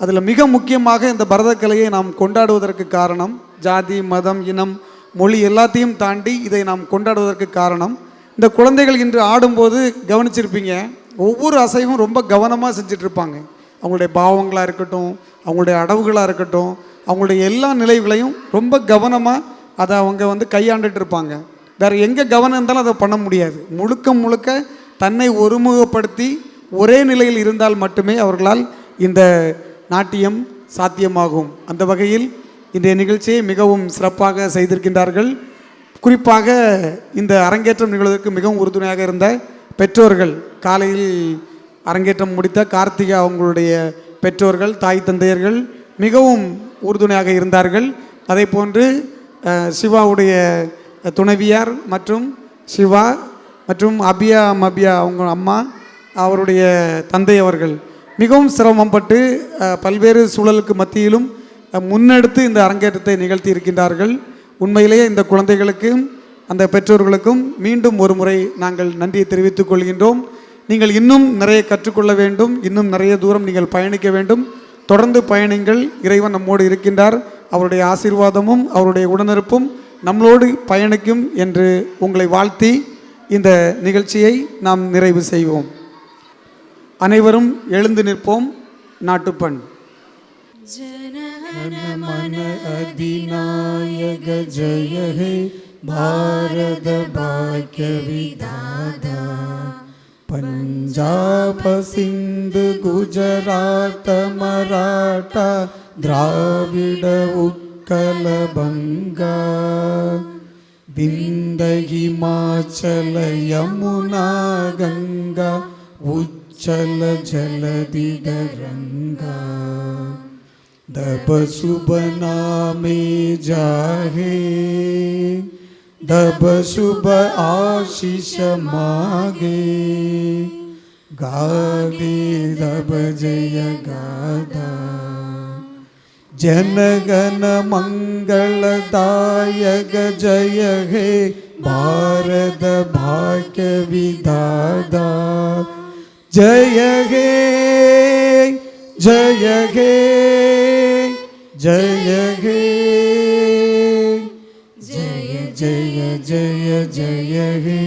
அதில் மிக முக்கியமாக இந்த பரதக்கலையை நாம் கொண்டாடுவதற்கு காரணம், ஜாதி மதம் இனம் மொழி எல்லாத்தையும் தாண்டி இதை நாம் கொண்டாடுவதற்கு காரணம், இந்த குழந்தைகள் இன்று ஆடும்போது கவனிச்சிருப்பீங்க, ஒவ்வொரு அசைவும் ரொம்ப கவனமாக செஞ்சிட்ருப்பாங்க. அவங்களுடைய பாவங்களாக இருக்கட்டும், அவங்களுடைய அடவுகளாக இருக்கட்டும், அவங்களுடைய எல்லா நிலைகளையும் ரொம்ப கவனமாக அதை அவங்க கையாண்டுட்டு இருப்பாங்க. வேறு எங்கே கவனம் இருந்தாலும் அதை பண்ண முடியாது. முழுக்க முழுக்க தன்னை ஒருமுகப்படுத்தி ஒரே நிலையில் இருந்தால் மட்டுமே அவர்களால் இந்த நாட்டியம் சாத்தியமாகும். அந்த வகையில் இன்றைய நிகழ்ச்சியை மிகவும் சிறப்பாக செய்திருக்கின்றார்கள். குறிப்பாக இந்த அரங்கேற்றம் நிகழ்வதற்கு மிகவும் உறுதுணையாக இருந்த பெற்றோர்கள், காலையில் அரங்கேற்றம் முடித்த கார்த்திகா அவங்களுடைய பெற்றோர்கள், தாய் தந்தையர்கள் மிகவும் உறுதுணையாக இருந்தார்கள். அதே போன்று சிவாவுடைய துணைவியார் மற்றும் சிவா மற்றும் மபியா அவங்க அம்மா, அவருடைய தந்தை அவர்கள் மிகவும் சிரமப்பட்டு பல்வேறு சூழலுக்கு மத்தியிலும் முன்னெடுத்து இந்த அரங்கேற்றத்தை நிகழ்த்தி இருக்கின்றார்கள். உண்மையிலேயே இந்த குழந்தைகளுக்கும் அந்த பெற்றோர்களுக்கும் மீண்டும் ஒரு முறை நாங்கள் நன்றியை தெரிவித்துக் கொள்கின்றோம். நீங்கள் இன்னும் நிறைய கற்றுக்கொள்ள வேண்டும், இன்னும் நிறைய தூரம் நீங்கள் பயணிக்க வேண்டும். தொடர்ந்து பயணிங்கள். இறைவன் நம்மோடு இருக்கின்றார். அவருடைய ஆசீர்வாதமும் அவருடைய உடனிருப்பும் நம்மளோடு பயணிக்கும் என்று உங்களை வாழ்த்தி இந்த நிகழ்ச்சியை நாம் நிறைவு செய்வோம். அனைவரும் எழுந்து நிற்போம். நாட்டுப்பண். मन अधिनायक जय हे भारत भाग्य विधाता पंजाब सिंध गुजरात मराठा द्राविड उत्कल बंगा विंध्य हिमाचल यमुना गंगा उच्चल जलधि तरंगा दब शुभ नामे जाहे दब शुभ आशीष मागे गागे दब जय गादा जनगण मंगलदायक जय हे भारत भाग्य विधाता जय हे जय हे जय हे जय जय जय जय हे।